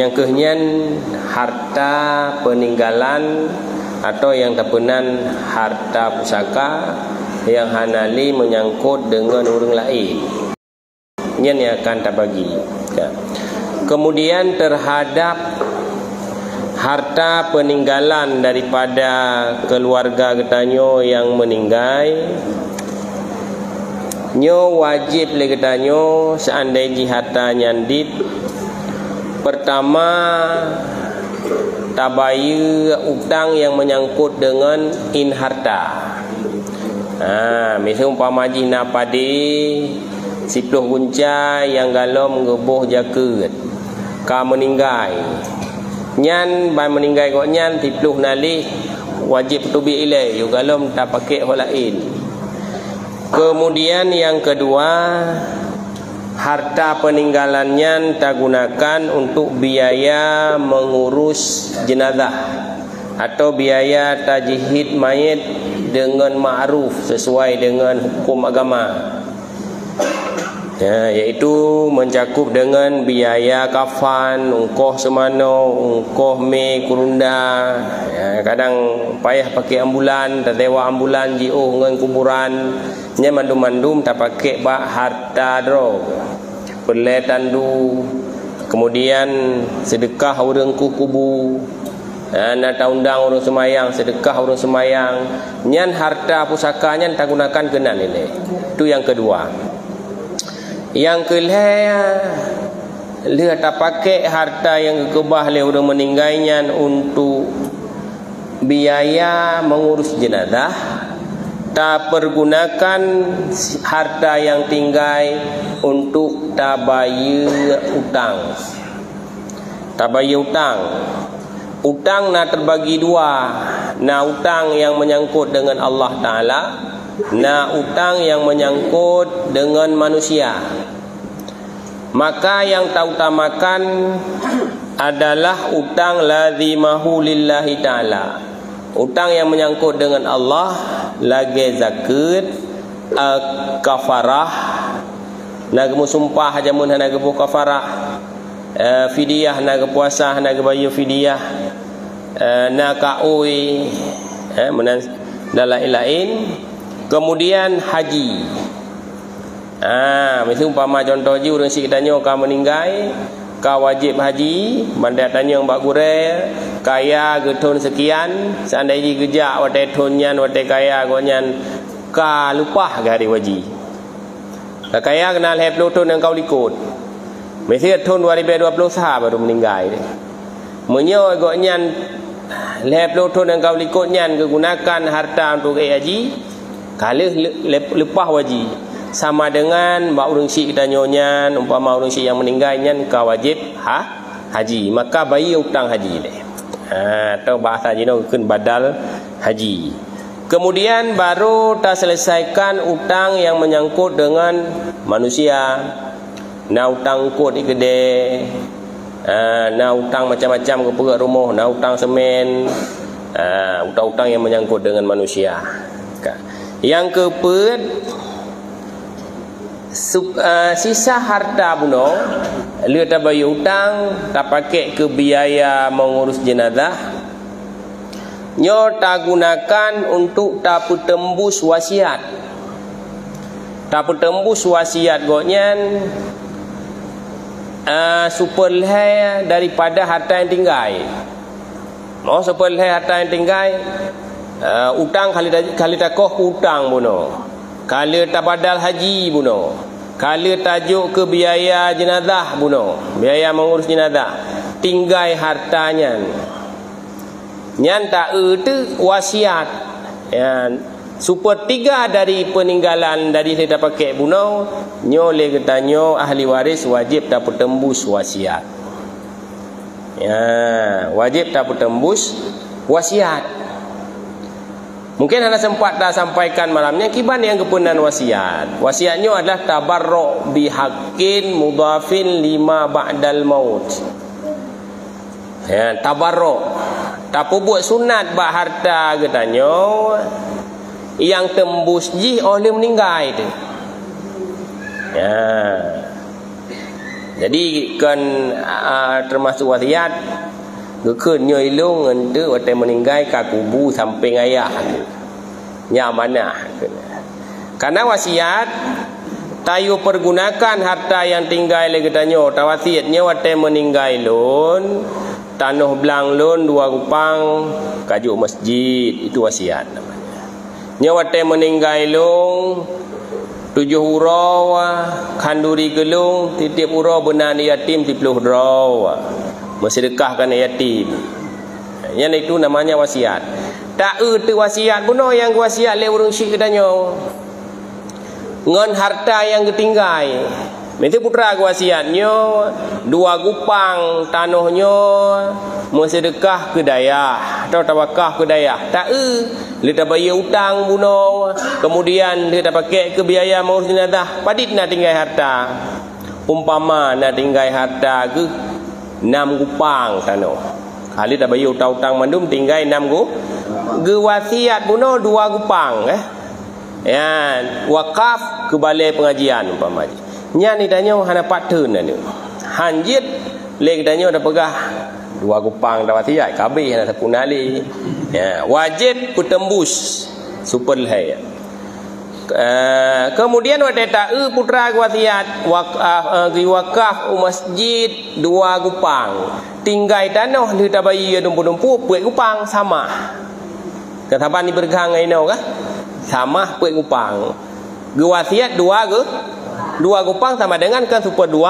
Yang kehenyan harta peninggalan atau yang terpenan harta pusaka yang hanali menyangkut dengan orang lain, yang akan tak bagi. Kemudian terhadap harta peninggalan daripada keluarga getanyo yang meninggal, nyo wajib le getanyo seandainya harta nyandit. Pertama, tabaya utang yang menyangkut dengan in harta. Misal umpama jina padi 10 gunca yang galom ngebuh jaket ka meninggal. Nyan bai meninggal kok nyan 10 nalih wajib tubi ilai yo galom tak pakai hol lain. Kemudian yang kedua, harta peninggalannya tak gunakan untuk biaya mengurus jenazah atau biaya tajhid mayit dengan ma'ruf sesuai dengan hukum agama. Iaitu mencakup dengan biaya kafan, ungkoh semano, ungkoh me kurunda. Kadang payah pakai ambulan, tak tewa ambulan jiuh dengan kuburan. Nya mandum-mandum tak pakai bak harta dro. Pelai tandu. Kemudian sedekah orang kubu. Nak undang orang semayang, sedekah orang semayang. Nyan harta pusakanya tak gunakan kena nilai. Itu yang kedua. Yang kelima, dia tak pakai harta yang kekebah le orang meninggalnya untuk biaya mengurus jenazah. Tak pergunakan harta yang tinggal untuk tabaya utang. Tabaya utang. Utang nak terbagi dua. Nah utang yang menyangkut dengan Allah Ta'ala, nah utang yang menyangkut dengan manusia. Maka yang tak utamakan adalah utang lazimahu lillahi ta'ala. Utang yang menyangkut dengan Allah, lagi zakat, kafarah, nagamu sumpah jamun nagabu kafarah, fidyah naga puasa naga bayu fidyah, nakaui, dan lain-lain. Kemudian haji. Misal umpama contoh je orang si tanya kau meninggal, kau wajib haji, bandar tanya yang bak gure, kaya getun sekian, seandainya gejak watai tunyan watai kaya gonyan, ka lupa hari wajib. Kaya kenal hep lutun yang kau likut. Misal tahun 2020 baru meninggal. Menyo gonyan hep lutun yang kau likut nyan kegunakan harta untuk haji. Kalau lepas wajib sama dengan bak urang si kita nyonya, umpama urang si yang meninggalnya kau wajib haji, maka bayi utang haji deh. Atau bahasa jino kun badal haji. Kemudian baru tak selesaikan utang yang menyangkut dengan manusia. Nah utang kod di kedai, nah utang macam-macam ke perak rumah, nah utang semen, utang-utang yang menyangkut dengan manusia. Yang keempat, sisa harta buno dia tak bayar hutang, tak pakai ke biaya mengurus jenazah, nyo tak gunakan untuk tak tembus wasiat. Tak tembus wasiat gonyan superleh daripada harta yang tinggal. Mau superleh harta yang tinggal, utang kali takoh utang buno. Kalau tak badal haji buno, kalau tajuk ke biaya jenazah buno, biaya mengurus jenazah, tinggal hartanya. Nyan tak itu wasiat. Sepertiga dari peninggalan dari kita pakai buno, nyole getanyo ahli waris wajib tak tembus wasiat. Wajib tak tembus wasiat. Mungkin anda sempat dah sampaikan malamnya kiban yang kepunan wasiat. Wasiatnya adalah tabarruk bihaqqin mudhafin lima ba'dal maut. Tabarruk. Tak buat sunat bak harta katanya yang tembus ji oleh meninggal itu. Jadi kan termasuk wasiat gekun nyoi long ngentu wate meninggal ka kubu samping ayah. Nya mana? Karena wasiat tayu pergunakan harta yang tinggal lagi tanyo tawasiatnya wate meninggal lon tanah belang lon 2 kupang kajuk masjid, itu wasiat namanya. Nya wate meninggal lon 7 hurau kanduri gelung titip hurau benar yatim 10 hurau bersedekahkan yatim. Yang itu namanya wasiat. Tak tu wasiat buno yang wasiat le urang syik kedanyo. Ngon harta yang ketinggai. Mesti putra wasiatnya 2 gupang tanahnya bersedekah ke dayah atau tawakah ke dayah. Tak dia tak bayar hutang buno, kemudian dia tak pakai ke biaya mengurus jenazah, padit nak tinggal harta. Umpama nak tinggal harta ke 6 gupang tanah. Kali tak bayar hutang-hutang mandum tinggal 6 ge wasiat buno 2 gupang ya, wakaf ke balai pengajian umpama. Nya ni tanya hana patun ni. Hanjit le tanya dah pegah 2 gupang dah wasiat kabeh hana sapunali. Ya, wajib kutembus super hai. Kemudian wate tak putra wasiat wakaf masjid 2 gupang. Tinggal tanah dia tak bayar dumpu-dumpu puik gupang sama. Katapan ni bergang ai no kah? Sama puik gupang. Wasiat 2 gupang sama dengan kan super 2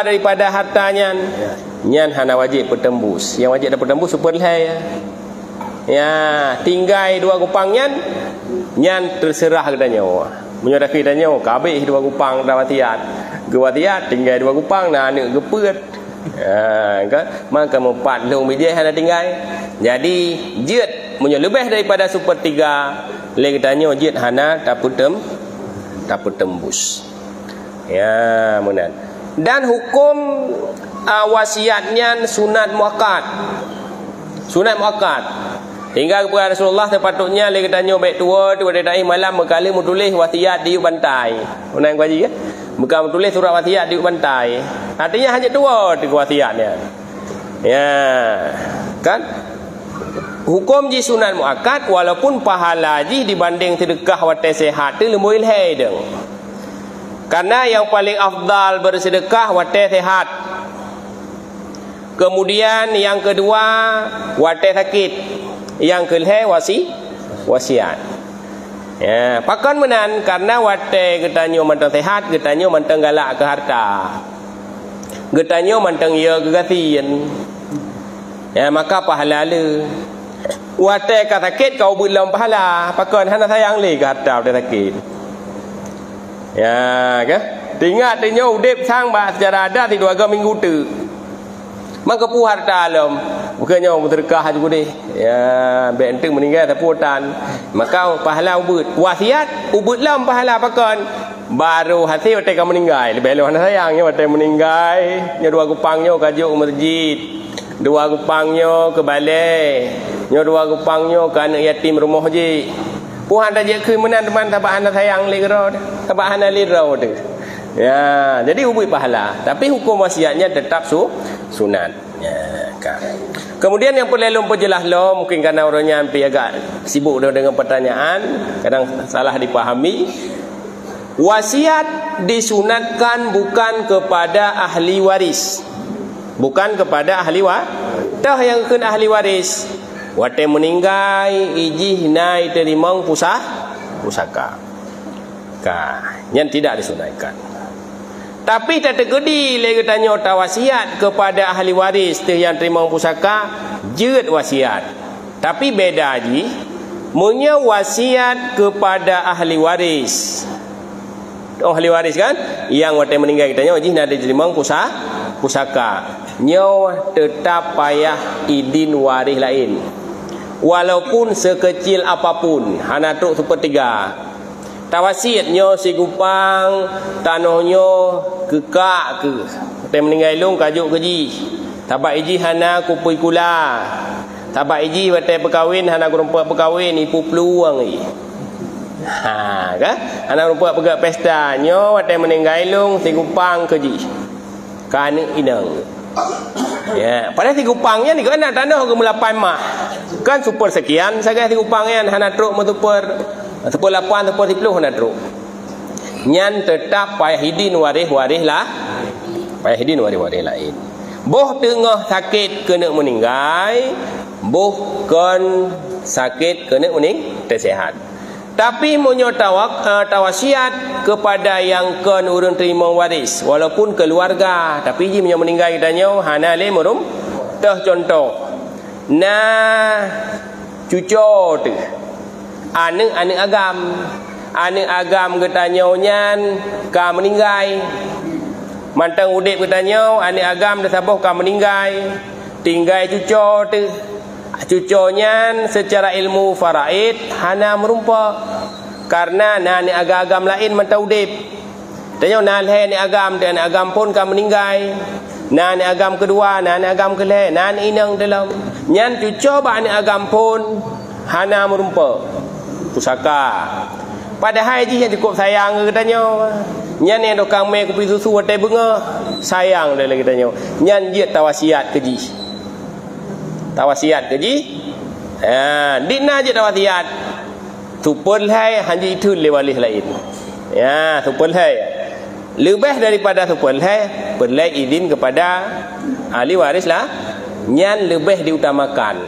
daripada hartanya. Nyan hana wajib bertembus. Yang wajib dah bertembus super hai. Ya, tinggal 2 gupang nyan terserah katanya. Menyerah katanya kabeh 2 gupang dah wasiat. Wasiat tinggal 2 gupang nah anak gepeut. Kan maka mempat long media hana tinggal. Jadi jet munyo lebih daripada super 3 le katanya jet hana tak tembus. Ya, menan. Dan hukum wasiatnya sunat muakkad. Sunat muakkad. Hingga kepada Rasulullah sepatutnya le katanya baik tua dai malam berkali menulis wasiat di bantai. Unang kaji ya? Bukan menulis surat wasiat di bantai. Artinya hanya 2 wasiatnya. Ya. Kan? Hukum ji sunat muakkad walaupun pahala ji dibanding sedekah wate sehat tu lemui hai deng. Karena yang paling afdal bersedekah wate sehat. Kemudian yang kedua wate sakit. Yang kelih wasiat. Ya, pakan menan karena wate getanyo mantang sehat, getanyo mantang galak ke harta. Getanyo mantang ya gegasian. Ya, maka pahala le. Wate ka sakit kau belum pahala, pakan hana sayang le ke harta wate sakit. Ya, ke? Tingat tinyo udip sang ba secara ada di 2 minggu tu. Maka pu harta alam. Bukannya berkah juga deh. Ya, benteng meninggal taputan. Maka pahala ubud. Wasiat ubud lam pahala pakan. Baru hasil wate ka meninggal. Lebih hana sayangnya wate meninggal. Nya 2 gupangnya kajuk masjid. 2 gupangnya ke balai. Nya 2 gupangnya ke anak yatim rumah je. Puhan dah je ke menan teman tabak hana sayang le gero. Tabak hana lirau tu. Ya, jadi ubud pahala. Tapi hukum wasiatnya tetap sunat. Ya, kan. Kemudian yang perlu perjelas lo, mungkin karena orangnya hampir agak sibuk dengan pertanyaan, kadang salah dipahami. Wasiat disunatkan bukan kepada ahli waris. Bukan kepada ahli waris. Tah yang ke ahli waris. Wate meninggal ijih nai terimang pusaka. Yang tidak disunatkan. Tapi tak tergedi lagi tanya wasiat kepada ahli waris tu yang terima pusaka jeut wasiat. Tapi beda ji, punya wasiat kepada ahli waris. Ahli waris kan yang wate meninggal kita ji nak terima pusaka. Nyo tetap payah idin waris lain. Walaupun sekecil apapun, hana truk sepertiga. Tawasiatnya si gupang tanahnya kekak ke tem meninggal long kajuk keji tabak iji hana kupui kula tabak iji wate berkahwin hana kurumpa berkahwin ipu peluang Kan? Anak rupa pergi pesta nyo watai meninggai lung si kupang keji. Kan inang. Ya, pada si kupangnya ni kan tanah ke mulapan mah. Kan super sekian sagai si kupangnya hana truk super 8 super 10 hana truk. Nyan tetap payah hidin waris lah. Payah hidin waris lain. Boh tengah sakit kena meninggai, boh kan sakit kena tersihat. Tapi munyo tawasiat kepada yang kan urang terima waris walaupun keluarga, tapi ji munyo meninggal kita nyo hana le murum teh contoh. Nah cucu tu anak agam kita nyo nyan ka meninggal. Mantang udip kita nyo anak agam dah sabuh ka meninggal. Tinggal cucu tu. Cucunya secara ilmu faraid hana merumpa karena nani agam lain mentau dip. Tanya nalhe ni agam dan agam pun kan meninggal. Nani agam kedua, nani agam kelih, nani inang dalam. Nyan cucu ba ni agam pun hana merumpa. Pusaka. Padahal ji yang cukup sayang ke tanya. Nyan yang dokang me kopi susu watai bunga sayang dah lagi tanya. Nyan dia tawasiat keji. Tawasiat keji. Dina je tawasiat. Tupul hai hanji itu lewalis lain. Ya, tupul hai. Lebih daripada tupul hai, perlai izin kepada ahli waris lah. Nyan lebih diutamakan.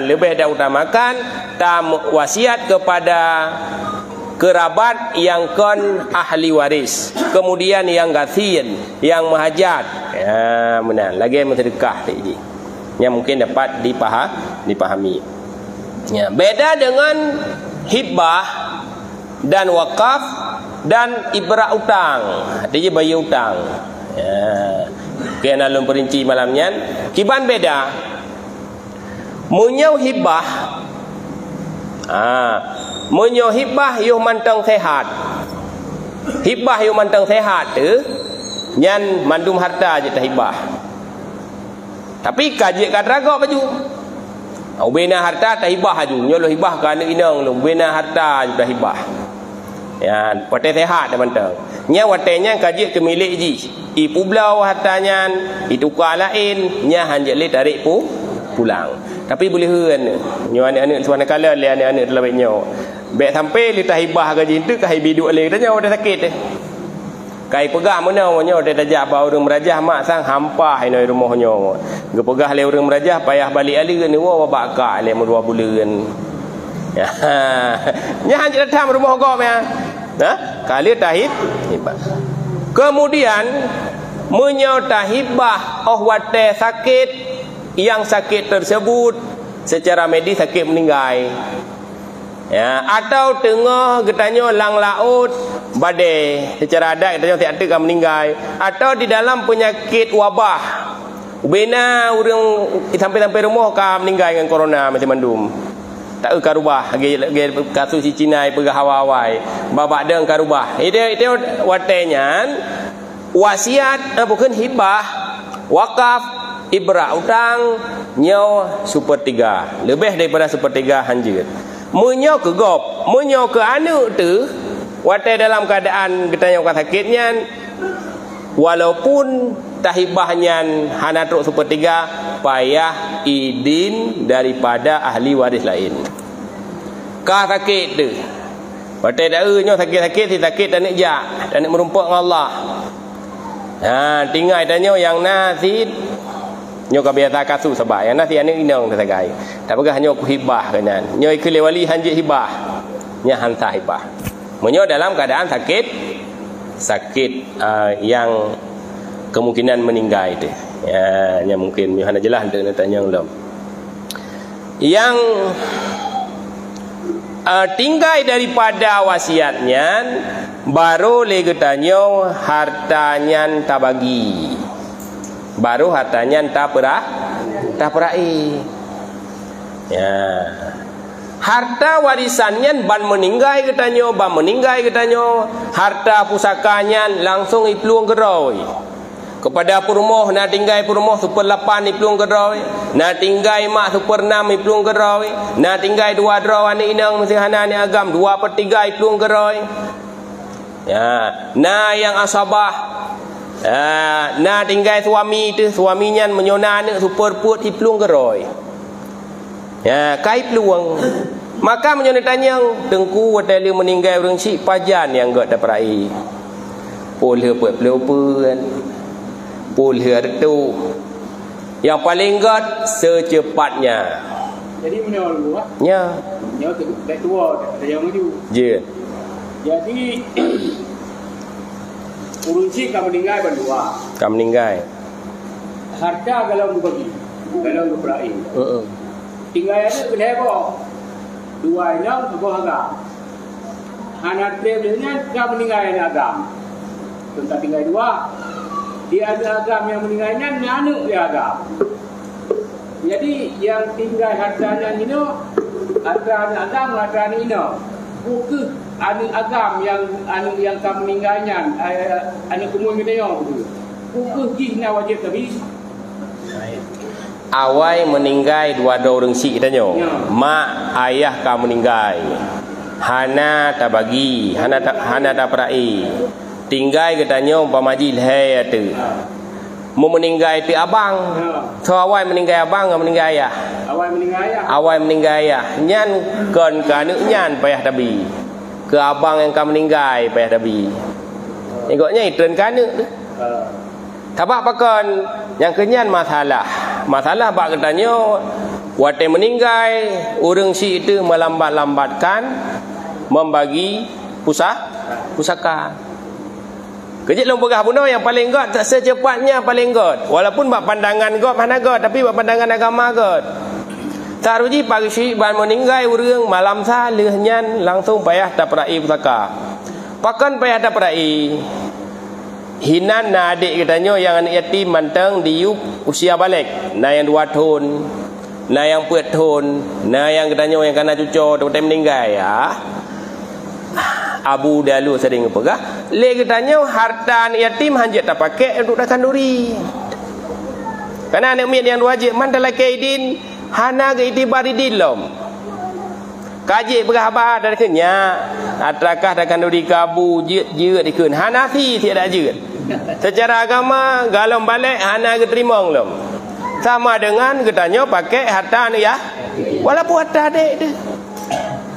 Lebih diutamakan tam wasiat kepada kerabat yang kan ahli waris. Kemudian yang ghasin, yang mahajat. Ya, benar. Lagi yang sedekah tadi. Yang mungkin dapat dipahami. Ya, beda dengan hibah dan wakaf dan ibrak utang. Dia bayar utang. Ya. Kena lum perinci malamnya. Kiban beda. Munyau hibah. Munyau hibah yuh mantang sehat. Hibah yuh mantang sehat tu nyan mandum harta je hibah. Tapi kaji kat ragak baju. Ubena harta tak hibah aju. Nyolo hibah ke anak inang lu. Ubena harta dah hibah. Ya, watai sehat dah mantang. Nya watainya kaji ke milik ji. Ipu belau hartanya, ditukar lain, nya hanjak le tarik pulang. Tapi boleh hen. Nyo anak-anak suana kala le anak-anak dalam baiknya. Baik sampai le tak hibah gaji tu kai biduk le dah nyawa dah sakit. Kai pegah mana nyo dah tajak bau urang merajah mak sang hampah ino rumah nyo. Ge pegah le urang merajah payah balik ali ni wa bakak le 2 bulan. Ya. Nya hanjak datang rumah gok ya. Kali tahib hibah. Kemudian menyo tahibah wate sakit yang sakit tersebut secara medis sakit meninggal. Ya, atau tengah getanyo lang laut badai secara adat getanyo tak ada kan meninggal, atau di dalam penyakit wabah ubena urang sampai rumah kan meninggal dengan corona macam mandum tak karubah lagi kasus si Cina pergi Hawaii babak deng karubah itu watenya wasiat bukan hibah wakaf ibrak utang nyaw sepertiga lebih daripada sepertiga hanjir. Munyo ke gop, munyo ke anu tu watai dalam keadaan kita yang sakitnya walaupun tahibahnya hana truk sepertiga payah izin daripada ahli waris lain. Ka sakit tu. Watai dah nyo sakit-sakit si sakit dan nak jak, dan nak merumpak dengan Allah. Tinggal tanya yang nasi nyo ka biasa kasu sebab yang nasi anak inang tersagai. Tak pegah nyo hibah kanan. Nyo ikli wali hanjit hibah. Nya hantar hibah. Menyo dalam keadaan sakit yang kemungkinan meninggal itu. Ya, nya mungkin Yohana jelas nak tanya belum. Yang tinggal daripada wasiatnya baru le getanyo hartanya tak bagi. Baru hartanya tak perai. Ya. Harta warisannya ban meninggal ketanyo, harta pusakanya langsung ipluang geroi. Kepada perumoh nak tinggal perumoh super 8 ni pelung keroi. Nak tinggal mak super 6 ni pelung keroi. Nak tinggal 2 draw anak inang mesti hana ni agam 2/3 pelung keroi. Ya, nah yang asabah. Nah tinggal suami tu, suaminya menyona anak super put hi pelung keroi. Ya, kai peluang. Maka menyona tanya tengku wadali meninggal orang si pajan yang gak daperai. Pulhe buat pelupan. Pulhe tu yang paling gat secepatnya. Jadi mana dulu ah? Ya. Ya tak tua, tak yang maju. Je. Jadi urunsi kamu meninggal berdua. Kamu meninggal. Harta kalau berbagi, kalau berai. Tinggal ada kena apa? 2 inang apa harga? Hana tribunnya kamu meninggal agam. Tentang tinggal 2. Dia ada agam yang meninggalnya, anak dia agam. Jadi yang tinggal hartanya ini, harta anak agam, harta anak ini. Bukan anak agam yang kamu meninggalnya, anak kumul kita yang betul. Bukan kina wajib tapi. Awai meninggal 2 orang si kita nyo. Mak ayah kamu meninggal. Hana tak bagi, hana tak perai. Tinggal katanya umpamaji leh tu. Mau meninggal ti abang. So awai meninggal abang atau meninggal ayah? Awai meninggal ayah. Awai meninggal ayah. Nyan kon ka neuk nyan payah tabi. Ke abang yang ka meninggal payah tabi. Ikutnya itren ka neuk tu. Tabak pakon yang kenyan masalah. Masalah bak katanya wate meninggal orang si itu melambat-lambatkan membagi pusaka. Kejit long pegah bunuh yang paling god tak secepatnya paling god. Walaupun bak pandangan god mana god tapi bak pandangan agama god. Taruji pagi si ban meninggal urang malam sa lehnyan langsung payah tak perai pusaka. Pakan payah tak perai. Hinan na adik katanya yang anak yatim manteng diup usia balik. Na yang 2 tahun, na yang 4 tahun, na yang katanya yang kana cucu tu meninggal ya. Abu dalu sering pegah. Le katanya harta anak yatim hanjat tak pakai untuk dah kanduri. Karena anak miat yang wajib mandala kaidin hana ke itibaridin lom. Kaji pegah abah dari kenya atrakah dah kanduri kabu jeut dikeun Hanafi tiada jeut. Secara agama galom balik hana ke terima lom. Sama dengan katanya pakai harta anak ya. Walaupun harta adik tu.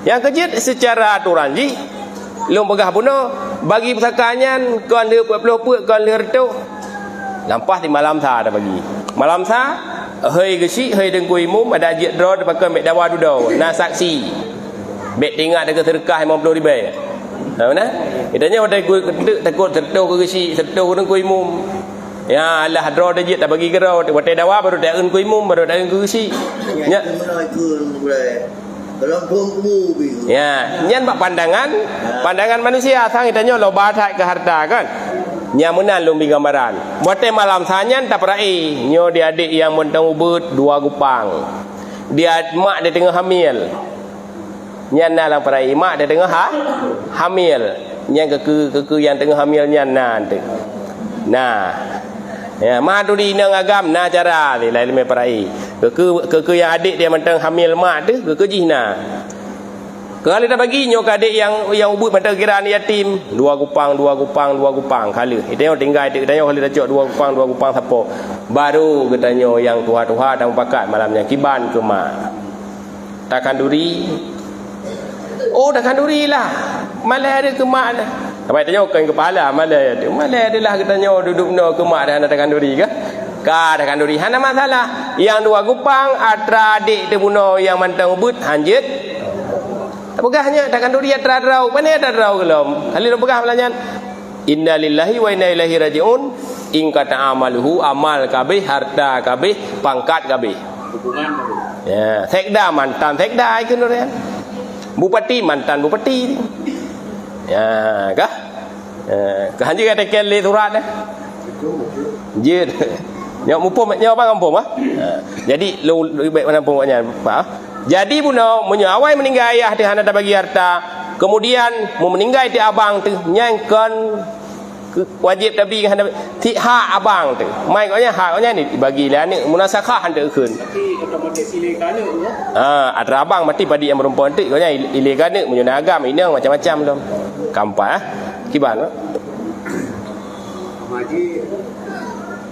Yang kejut secara aturan ji long pegah bunuh bagi pusakanya kon le puak-puak kon le retuk lampas di malam sa dah bagi malam sa hei gesi hei dengkui mum ada jit draw pakai mek dawa dudau na saksi bet tinggal dekat sedekah 50,000 mana itanya ada kui takut tertuk ke gesi tertuk dengkui mum ya Allah draw dah jit tak bagi gerau wate dawa baru dak dengkui mum baru dak dengkui gesi nya ya, nyan bak pandangan manusia sang itanya lo batai ke harta kan. Nya menan lumbi gambaran. Bote malam sanyan tak perai. Nyo dia adik yang mentang ubut 2 gupang. Dia mak dia tengah hamil. Nyan na lang perai mak dia tengah hamil. Nyan keku yang tengah hamil nyan nanti. Nah. Ya, maduri nang agam na cara ni lain me perai. Keku yang adik dia mentang hamil mak tu keku jihna. Kalau dah bagi nyok adik yang ubut mentang kiraan yatim 2 gupang kali. Itu tinggal adik katanya kalau dah cok 2 gupang sapo. Baru katanya yang tuha-tuha dan pakat malamnya kiban ke mak. Takkan duri. Oh dah kanduri lah. Malah ada ke mak dah. Sampai tanya kan kepala malah adalah katanya duduk no ke mak dah nak kanduri ke? Ka dah kanduri. Hana masalah. Yang 2 gupang atra adik tu bunuh yang mantang ubut hanjit. Tak pegahnya tak kanduri atra draw. Mana ada draw kelom? Kali lo pegah belanjan. Inna lillahi wa inna ilaihi rajiun. In kata amaluhu amal kabeh harta kabeh pangkat kabeh. Hubungan kabeh. Ya, sekda mantan sekda ikut orang. Bupati mantan bupati. Ya, kah? Kehanji kata kele surat dah. Jid. Nyok mupum nyok apa kampung ah? Jadi lu baik mana pokoknya, Pak. Jadi buno menyawai meninggal ayah dia hana dah bagi harta. Kemudian mau meninggal ti abang tu nyangkon wajib tapi ti hak abang tu mai katnya hak katnya ni bagilah ni munasakah handa keun tapi otomatis silakan tu ada abang mati pada yang perempuan tu katnya ilegal ni menyuna agam ini macam-macam tu kampai kiban Maji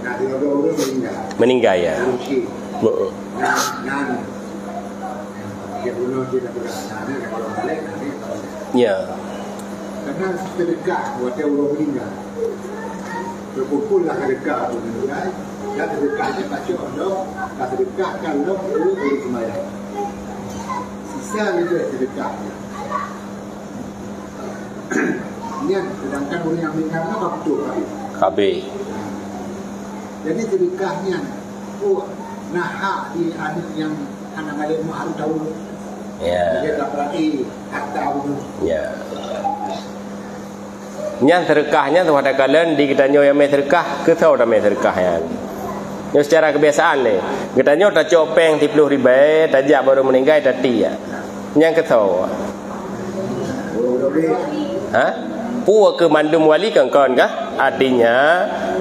nak dua-dua meninggal ya dia bunuh dia dah berada kalau balik nanti ya karena terdekat buat dia orang meninggal berkumpullah terdekat meninggal dan terdekatnya baca Allah dan terdekatkan Allah dulu boleh sembahyang sisa itu terdekatnya ini sedangkan orang yang meninggal apa betul kabeh jadi terdekatnya nahak di anak yang anak balik mahal tahu ya dia tak berani hatta bunuh ya nyan terkahnya tu ada kalian di kita nyo yang mai terkah ke tahu dah mai terkah ya nyo secara kebiasaan ni kita nyo tak copeng 30 ribu tajak baru meninggal tadi ya nyang ke tahu puak ke mandum wali kan artinya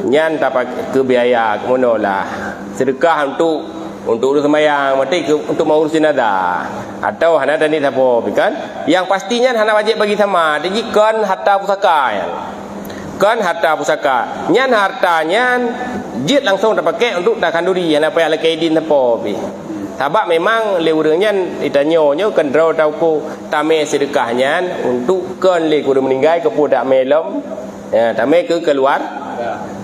nyan dapat ke biaya monolah sedekah untuk sembahyang mati untuk mengurus jenazah atau hana tadi apa kan yang pastinya hana wajib bagi sama jadi kan harta pusaka ya kan harta pusaka nyan hartanya jit langsung dipakai untuk dah kanduri hana payah lagi din apa bi sebab memang leurangnya itanyo kendro tau ko tame sedekahnya untuk kan le kudu meninggal ke pudak melom ya tame ke keluar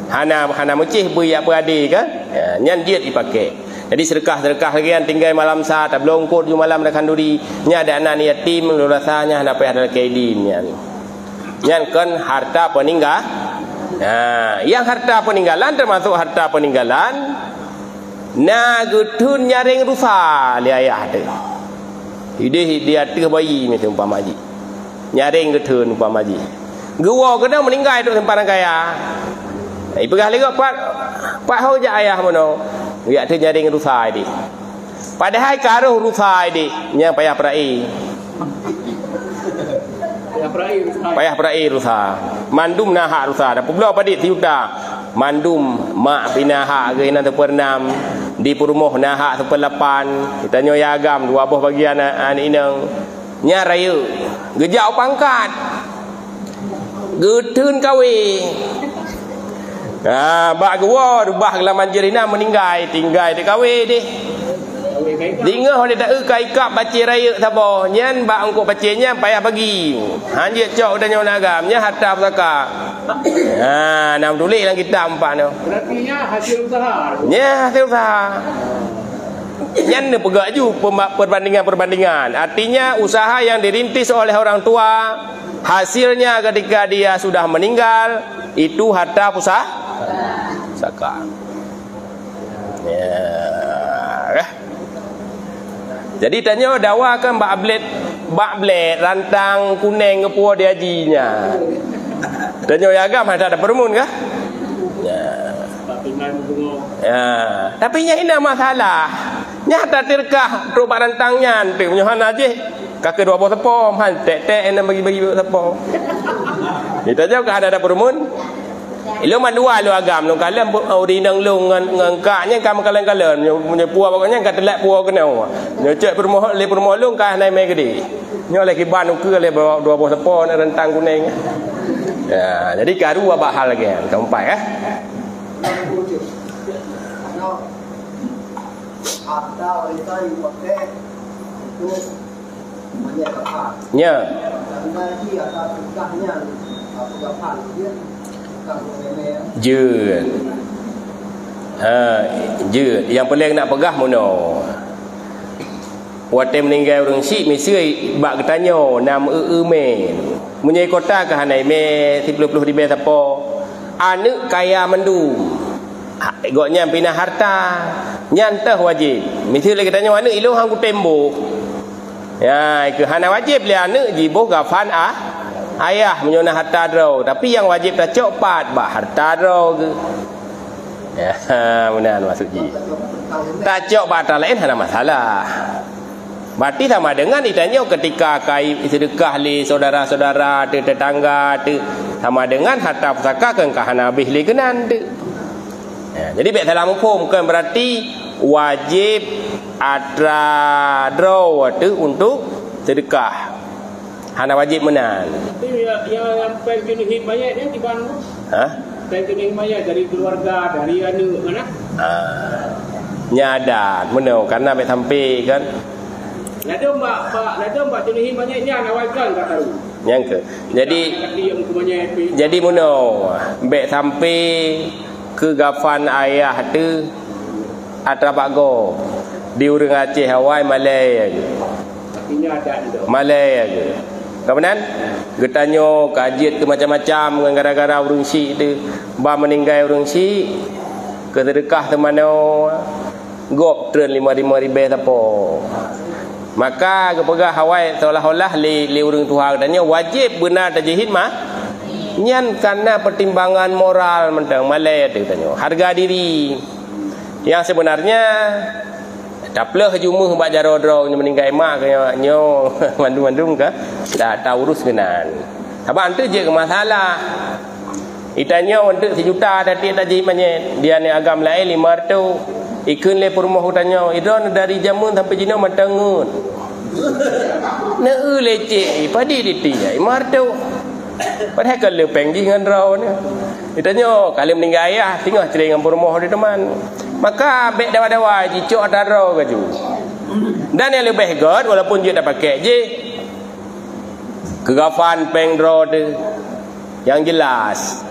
hana mecih buyak beradi kan ya, nyan jit dipakai jadi sedekah-sedekah lagi yang tinggal malam sah tak belum kod ju malam dah kanduri nya ada anak yatim rasanya hana payah ada kaidin nyan kan harta peninggal yang harta peninggalan termasuk harta peninggalan gutun nyaring rusa li ayah tu dia teh bayi macam umpama ji nyaring gutun umpama ji gua kena meninggal tu semparan kaya pegah lagi pak hau ja ayah mono dia tu nyaring rusa di padahal karuh rusa di nya payah perai payah perai rusa mandum nahak rusa dah pula padik tiuta mandum mak pinaha ge nanti pernam di perumoh nahak sepelapan kita nyoy agam dua buah bagian an inang nya raya gejau pangkat geteun kawe bak gua rubah laman jerina meninggal tinggal di kawe deh Dingah oleh tak kai kap baca raya sabo nyan bak angko bacanya payah bagi hanya cok dan nyon agamnya harta pusaka nam tulis dalam kitab empat tu berarti hasil usaha hasil usaha nyan pegak ju perbandingan artinya usaha yang dirintis oleh orang tua hasilnya ketika dia sudah meninggal itu harta pusaka jadi tanya dawa kan bak blet rantang kuning ke puah dia hajinya. Tanya agam ada permun kah? Tapi nya ini masalah. Nya tak terkah robat rantangnya tu punya han aje. Kakek dua buah tepom han tek enak bagi tepom. Kita jauh kah ada permun? Ilo mandua lo agam lo kalian uri nang lo ngangkaknya kam kalian punya puah pokoknya kat telak puah kenau nyo cek permoh le permoh lo kah nai mai gede nyo le kiban ke le bawa dua buah sepon rentang kuning ya jadi karu apa hal lagi keempat ya ada wanita yang pakai untuk menyatakan nya dan lagi ada tukahnya pegapan dia Jud yang paling nak pegah mono wate meninggal orang si mesti bak ketanyo nam men menyai kota ke hanai me 30 ribu siapa anak kaya mendum goknya pindah harta nyantah wajib mesti lagi tanya anak ilo hang ku tembok ya ke hana wajib le anak jiboh gafan ayah menyona harta draw tapi yang wajib tak cepat bak harta draw ke ya benar maksud ji tak cok bak harta lain ada masalah Berarti sama dengan ditanya ketika kai sedekah li saudara-saudara, tetangga, sama dengan harta pusaka kan kahana habis li kenan tu. Ya, jadi baik salah mufhum kan berarti wajib ada draw tu untuk sedekah. Hana wajib menan. Tapi yang pengen himayat ni di mana? Ha? Pengen himayat dari keluarga, dari anak mana? Nyadat menau karena baik sampai kan. Lada mbak jenis himayat ni anak wajar tak tahu. Yang ke. Jadi menau baik sampai ke gafan ayah tu atrabak go di urang Aceh Hawaii Malay aja. Ini ada tu. Malay aja. Kemudian getanyo kajiat ke macam-macam gara-gara urang si tu ba meninggal urang si ke sedekah temano gop tren 5,000 ribu tapo. Maka kepegah Hawaii seolah-olah li urang Tuhan katanya wajib benar tajhid mah nyan karena pertimbangan moral mentang Malay tu katanya harga diri yang sebenarnya taplah jumuh bak jaro-jaro meninggal mak kaya nyo mandum-mandum ka dah tahu urus kenan. Abang tu je ke masalah. Itanya untuk 1 juta tadi tajhid manye dia ni agam lain 500 ikun le rumah hutannya idon dari jamun sampai jino matangun ne leceh padi diti ai martu padahal kalau penggi dengan rau ni ditanya kalau meninggal ayah tinggal cerai dengan rumah di teman maka bek dawa-dawa cicok ada rau kaju dan yang lebih god walaupun dia dah pakai je kegafan pengdro tu yang jelas.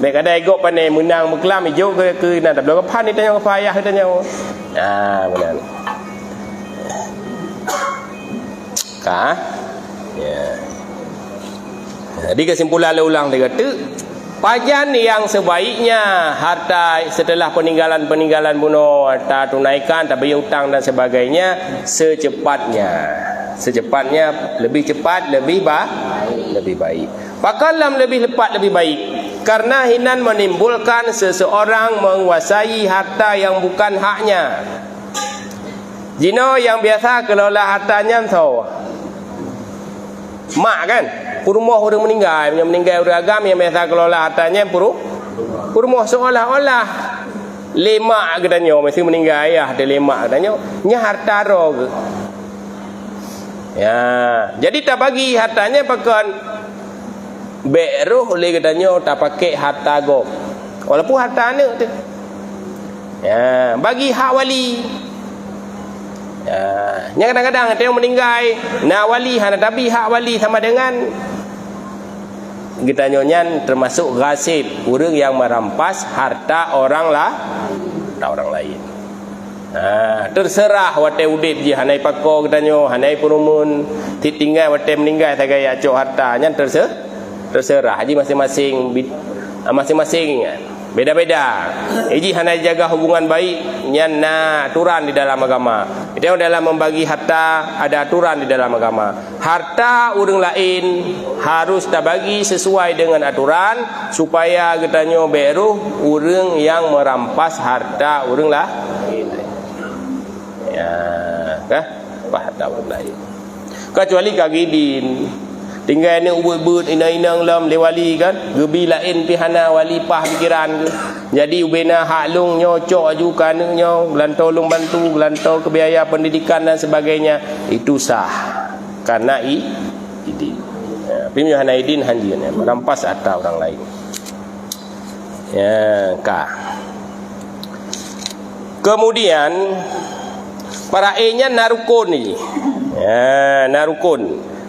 Baik ada ego pandai menang mengkelam hijau ke nak tak berapa ni tanya apa ayah tanya. Benar. Kah? Ya. Jadi kesimpulan ulang dia kata pajan yang sebaiknya harta setelah peninggalan bunuh harta tunaikan tak bayar hutang dan sebagainya secepatnya lebih cepat lebih baik. Pakalam lebih lepat lebih baik. Karena hinan menimbulkan seseorang menguasai harta yang bukan haknya. Jino yang biasa kelola hartanya tahu. Mak kan, purmoh orang meninggal orang agam yang biasa kelola hartanya purmoh seolah-olah lemak katanya mesti meninggal ayah ada lemak katanya nya harta roh. Ya, jadi tak bagi hartanya pakan beruh oleh katanya tak pakai harta gop walaupun harta anak tu ya bagi hak wali ya kadang-kadang dia meninggal nak wali hana tapi hak wali sama dengan kita nyonya termasuk ghasib orang yang merampas harta orang lain. Terserah wate udip je hanai pako katanya hanai purumun tinggal wate meninggal tak gaya cok harta nya terserah haji masing-masing beda-beda. Haji hanai jaga hubungan baik nyan aturan di dalam agama. Itu dalam membagi harta ada aturan di dalam agama. Harta orang lain harus tak bagi sesuai dengan aturan supaya katanya beruh orang yang merampas harta orang lain. Ya, kah? Harta orang lain. Kecuali kagidin tinggal ni ubud-ubud ina-inang lam lewali kan gebi lain pihana wali pah pikiran ke jadi ubena hak long nyocok aju kananya gelantau long bantu gelantau ke biaya pendidikan dan sebagainya itu sah karena idin pimnya hana idin handian merampas harta orang lain ya kah. Kemudian para enya narukun ni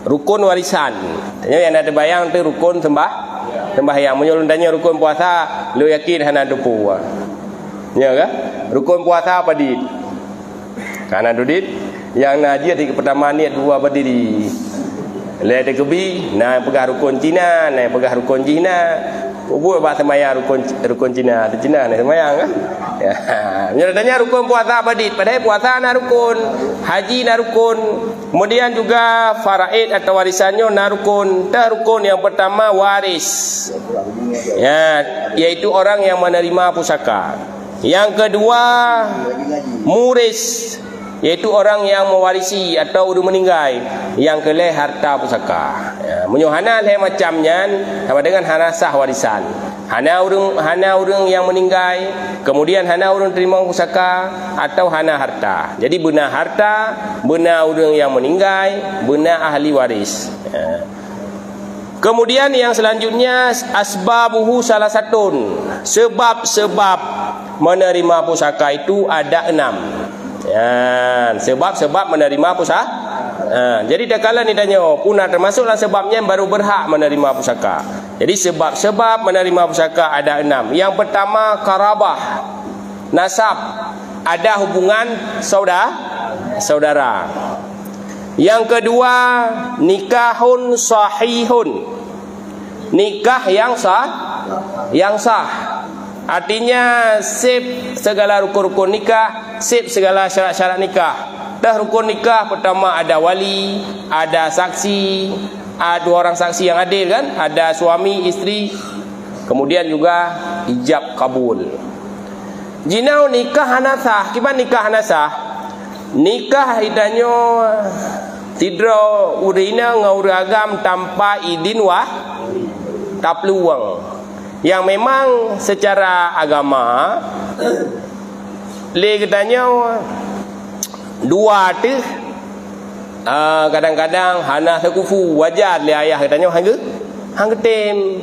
rukun warisan. Tanya yang ada bayang tu rukun sembahyang. Menyolong tanya rukun puasa, lu yakin hana dupu. Ya ke? Rukun puasa apa dit? Karena dudit yang najia di pertama niat dua berdiri. Le de kebi, na pegah rukun Cina, na pegah rukun Cina. Buat bahasa Maya rukun Cina, tu Cina ni semayang kan? Ya. Menyolong tanya rukun puasa apa dit? Padahal puasa na rukun, haji na rukun. Kemudian juga faraid atau warisannya narukun. Rukun yang pertama waris. Ya, yaitu orang yang menerima pusaka. Yang kedua muris. iaitu orang yang mewarisi atau udah meninggal yang keleh harta pusaka. Menyohana le macamnya sama dengan hana sah warisan. Hana orang yang meninggal, kemudian hana orang terima pusaka atau hana harta. Jadi benar harta, benar orang yang meninggal, benar ahli waris. Kemudian yang selanjutnya asbabuhu salah satu. Sebab-sebab menerima pusaka itu ada 6. Sebab-sebab menerima pusaka. Jadi tak kala ni tanya, punah termasuklah sebabnya baru berhak menerima pusaka. Jadi sebab-sebab menerima pusaka ada 6. Yang pertama karabah, nasab, ada hubungan saudara. Yang kedua nikahun sahihun, nikah yang sah. Artinya sip segala rukun-rukun nikah, sip segala syarat-syarat nikah. Dah rukun nikah pertama ada wali, ada saksi, ada 2 orang saksi yang adil kan, ada suami isteri, kemudian juga ijab kabul. Jinau nikah hanasah, kiban nikah hanasah? Nikah idanyo tidro urina ngau agam tanpa idin tak peluang. Yang memang secara agama le katanya 2 tu kadang-kadang hana sekufu wajar le ayah katanya hang tem.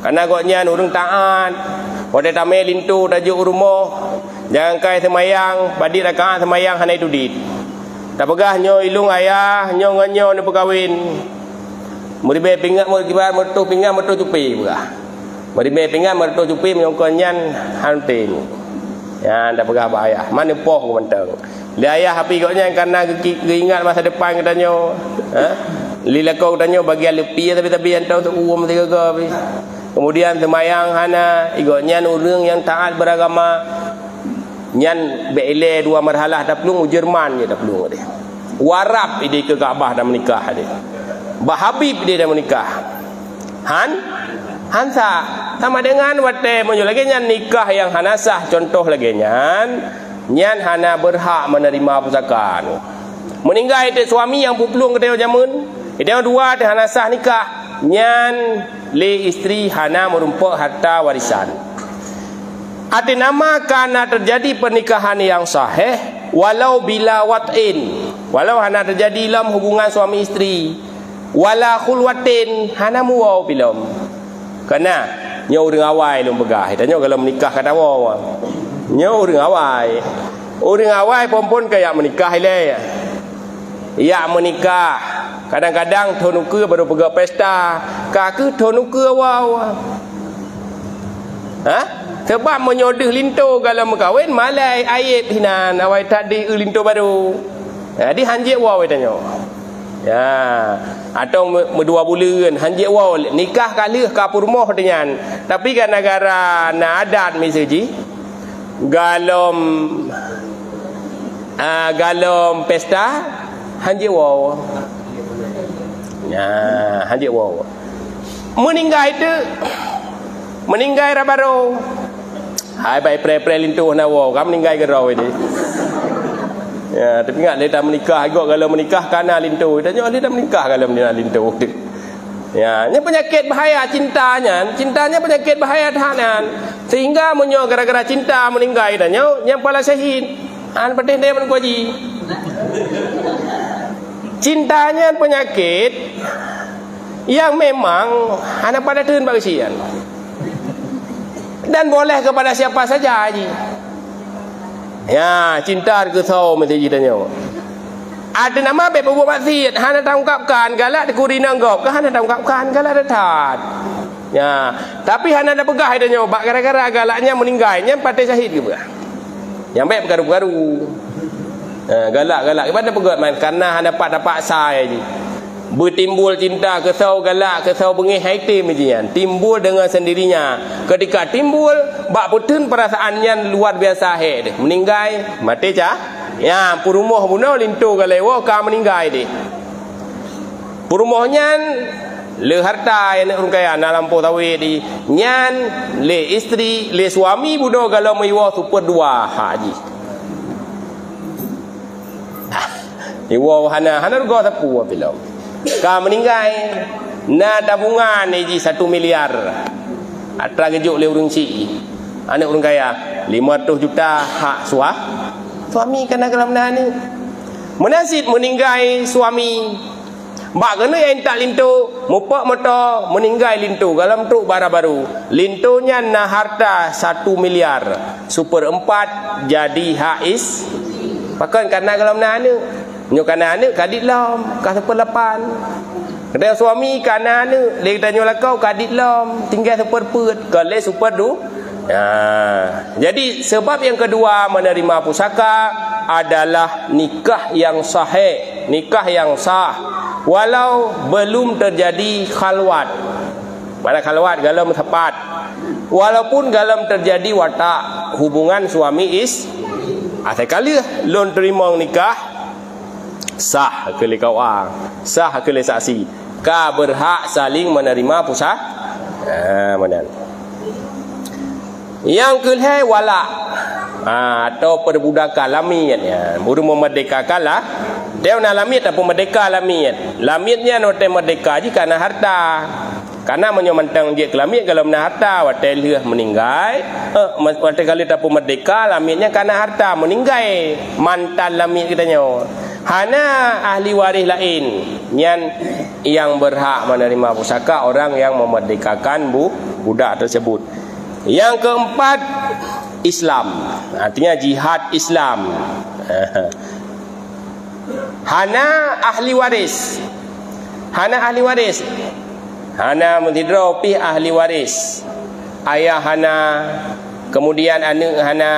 Karena agaknya urang taat. Pada tamai lintu tajuk rumah. Jangan kai semayang, badi rakaat semayang hana itu dit. Tak pegah nyo ilung ayah, nyo nganyo ni perkahwin. Muribe pingat muribar mertu pingat mertu cupi pegah. Muribe pingat mertu cupi menyongkonyan hantin. Ya, tak pegah ba ayah. Mana poh ko mentang. Dia ayah api koknya karena ingat masa depan katanya. Lila kau tanya bagian lepi tapi antau tu uam tiga gabi. Kemudian semayang hana igotnya urang yang taat beragama. Nyan beile 2 marhalah dah pelung Jerman je dah pelung dia. Warab dia ke Kaabah dah menikah dia. Bahabib dia dah menikah. Hansa sama dengan wate monyo lagi nyan nikah yang hanasah contoh lagi nyan hana berhak menerima pusaka. Meninggal itu suami yang pupulung ke dia jamun. Dia 2 dia hanasah nikah. Nyan le isteri hana merumpuk harta warisan. Ada nama karena terjadi pernikahan yang sahih walau bila wat'in, walau hana terjadi dalam hubungan suami isteri, wala khulwatin hana muwau bilum. Karena nyo urang awai lum pegah. Tanya kalau menikah kata wa. Nyo urang awai. Urang awai perempuan kayak menikah ile. Ya menikah. Kadang-kadang tonuke baru pergi pesta. Kaku tonuke awal. Sebab menyodeh linto kalau berkahwin malai ayat hinan awai tadi linto baru. Jadi hanjik wau tanya. Ya, atau 2 bulan hanjik wau nikah kali ka rumah dengan. Tapi kan negara na adat misalji galom pesta hanjik wau. Ya, hanjik wau. Meninggal itu meninggal rabaro. Hai baik pre lintuh nawa kam meninggal ke raw ini. Ya, tapi ingat dia dah menikah juga kalau menikah kana lintuh. Dia dah menikah kalau dia lintuh. Ya, ini penyakit bahaya cintanya penyakit bahaya tahanan. Sehingga menyo gara-gara cinta meninggal tanya yang pala syahid. Patih dia menkuaji. Cintanya penyakit yang memang anak pada turun bagasian. Dan boleh kepada siapa saja haji. Ya, cinta ke sau mesti ditanya. Ada nama be buat maksiat, hana tangkapkan galak dikurina ngop, ke hana tangkapkan galak detat. Ya, tapi hana ada pegah ditanya, bak gara-gara galaknya meninggalnya patih syahid ke bah. Yang baik pergaru-garu. Galak-galak ibadah pegat main karena hana dapat sai haji. Bertimbul cinta kesau galak kesau bengih haitim jian timbul dengan sendirinya. Ketika timbul bak putun perasaannya luar biasa he meninggal mati cah ya purumuh bunuh lintu galewo ka meninggal di purumuhnya le harta yang urang kaya na lampu tawe di nyan le isteri le suami bunuh galau maiwa super 2 haji. Iwa hana rugo sapu apilom. Ka meninggal na tabungan ni 1 miliar. Atra gejuk le urang si. Anak orang kaya 500 juta hak suami kena dalam ni. Menasib meninggal suami. Bak kena yang tak lintu, mupak motor meninggal lintu dalam truk barang baru. Lintunya na harta 1 miliar. Super 4 jadi hak is. Pakan kena dalam ni. Nyo kana ni kadit lom, ka super 8. Kedai suami kana ni, le tanya lakau kadit lom, tinggal super put, ka le super du. Jadi sebab yang kedua menerima pusaka adalah nikah yang sahih, nikah yang sah, walau belum terjadi khalwat. Mana khalwat galam tepat. Walaupun galam terjadi watak hubungan suami sekali lon terima nikah sah kele kawang, sah kele saksi, ka berhak saling menerima pusaka. Mana yang kelihai wala atau perbudakan lamiat ya, baru memerdekakan lah. Dia nak lamit atau merdeka lamit. Lamitnya note merdeka je karena harta. Karena menyomantang dia kelamit kalau mana harta, watai liah meninggal. Watai kali tak merdeka lamitnya karena harta meninggal. Mantan lamit katanya. Hana ahli waris lain yang berhak menerima pusaka orang yang memerdekakan budak tersebut. Yang keempat, Islam. Artinya jihad Islam. Hana ahli waris. Hana ahli waris. Hana mentidro pi ahli waris. Ayah hana, kemudian anak hana,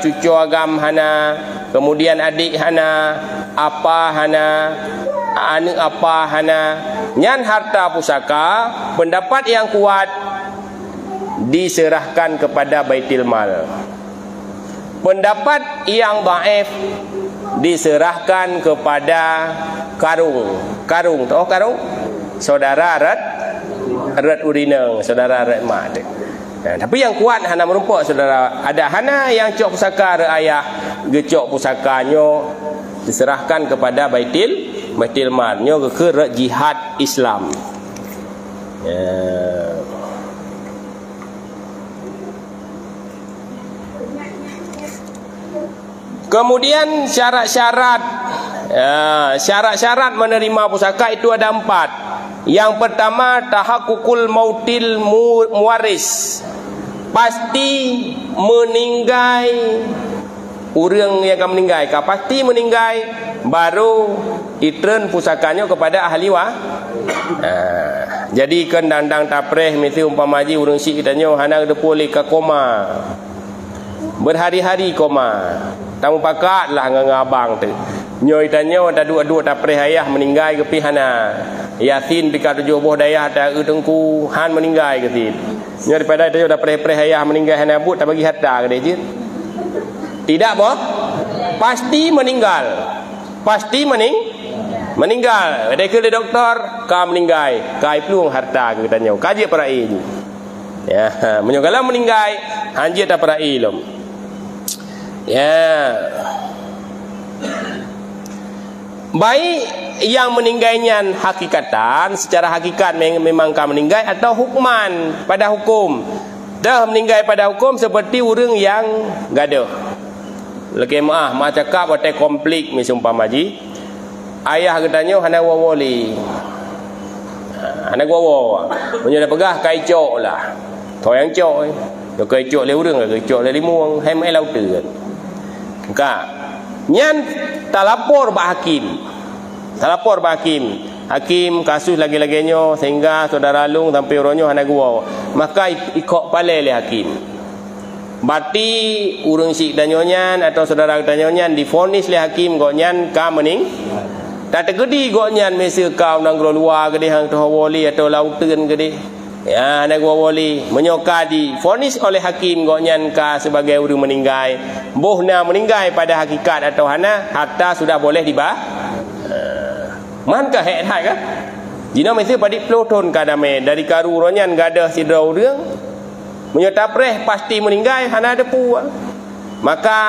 cucu agam hana, kemudian adik hana, apa hana, anak apa hana. Nyan harta pusaka, pendapat yang kuat diserahkan kepada Baitul Mal. Pendapat yang dhaif diserahkan kepada karung. Karung, tahu karung? Saudara rat urineng, saudara rat mak. Tapi yang kuat hana merumpak saudara. Ada hana yang cok pusaka re ayah, gecok pusakanyo diserahkan kepada Baitul Mal. Nyo ke jihad Islam. Kemudian syarat-syarat menerima pusaka itu ada 4. Yang pertama, tahakkukul mautil muwaris. Pasti meninggal orang yang akan meninggal. Kalau pasti meninggal, baru itren pusakanya kepada ahli jadi kendang-dang tapreh mesti umpama haji urang si kitanya hana depo le ka koma. Berhari-hari koma. Tamu pakat lah dengan abang tu. Nyoi tanya ada dua tapreh ayah meninggal ke pihana. Yasin pika 7 boh dayah tak tengku han meninggal ke tin. Nyoi daripada tanya tapreh ayah meninggal hana but tak bagi harta ke dia. Tidak boh? Pasti meninggal. Pasti meninggal. Ada ke doktor ka meninggal. Kai peluang harta ke tanya. Kaji para ini. Ya, menyogala meninggal hanjit tak para ilmu. Ya. Baik yang meninggalnya hakikatan, secara hakikat memang kan meninggal atau hukman pada hukum. Dah meninggal pada hukum seperti orang yang gaduh. Lagi mak cakap watai konflik misumpah maji. Ayah katanya hana wawoli. Hana wawa. Punya dah pegah kai cok lah. Thoi yang cok. Yo kai cok le urang ke cok le limuang, hai mai lau tu. Ka. Nyan tak lapor pak hakim. Tak lapor pak hakim. Hakim kasus lagi-laginya sehingga saudara Long sampai oronyo hana gua. Maka ikok pale le hakim. Berarti urang sik danyonya atau saudara danyonya difonis le hakim gonyan ka mening. Tak tergedi gonyan mesti kau nang luar gede hang tu wali atau lautan gede. Ya, nak wali menyokadi fonis oleh hakim gonyan ka sebagai orang meninggal. Bohna meninggal pada hakikat atau hana harta sudah boleh dibah. Man ka het hai ka? Jina mesti padik ploton kadame dari karu ronyan gadah sidra urang. Menyatapreh pasti meninggal hana ada pu. Maka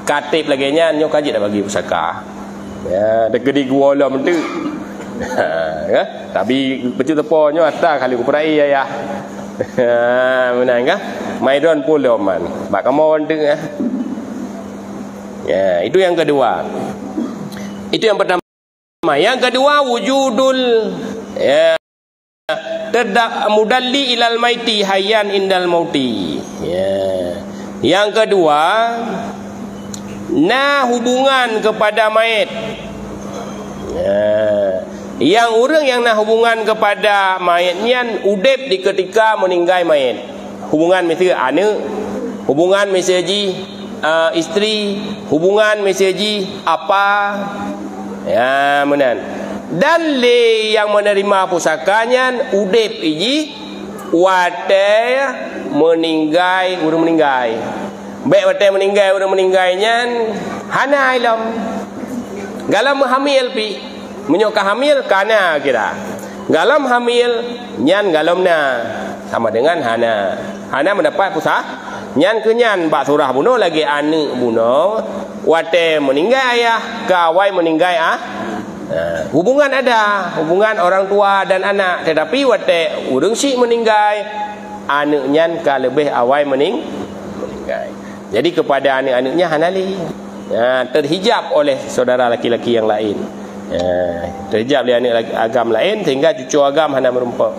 katib lagi nya nyok kaji dah bagi pusaka. Ya, dekat di gua lah mentu. Ya, tapi betul teponya atas kali ku perai ya. Menang kah? Maidan pula man. Bak kamu tu ya. Ya, itu yang kedua. Itu yang pertama. Yang kedua wujudul ya terdak mudalli ilal maiti hayyan indal mauti. Ya. Yang kedua hubungan kepada mayit. Ya. Yang orang yang hubungan kepada mayitnya udip di ketika meninggal mayit. Hubungan mesti anak, hubungan mesti isteri, hubungan mesti apa. Ya, menan. Dan le yang menerima pusakanya udip iji wate meninggal urang meninggal. Baik wate meninggal urang meninggalnya hana ilam. Galam hamil pi menyokah hamil kana kira. Galam hamil nyan galamna sama dengan hana. Hana mendapat pusaka nyan kenyan bak surah bunuh lagi anak bunuh wate meninggal ayah kawai meninggal hubungan ada hubungan orang tua dan anak tetapi wate urang si meninggal anak nyan ka lebih awai meninggal jadi kepada anak-anaknya hanali terhijab oleh saudara laki-laki yang lain terhijab oleh anak agam lain sehingga cucu agam hana merumpak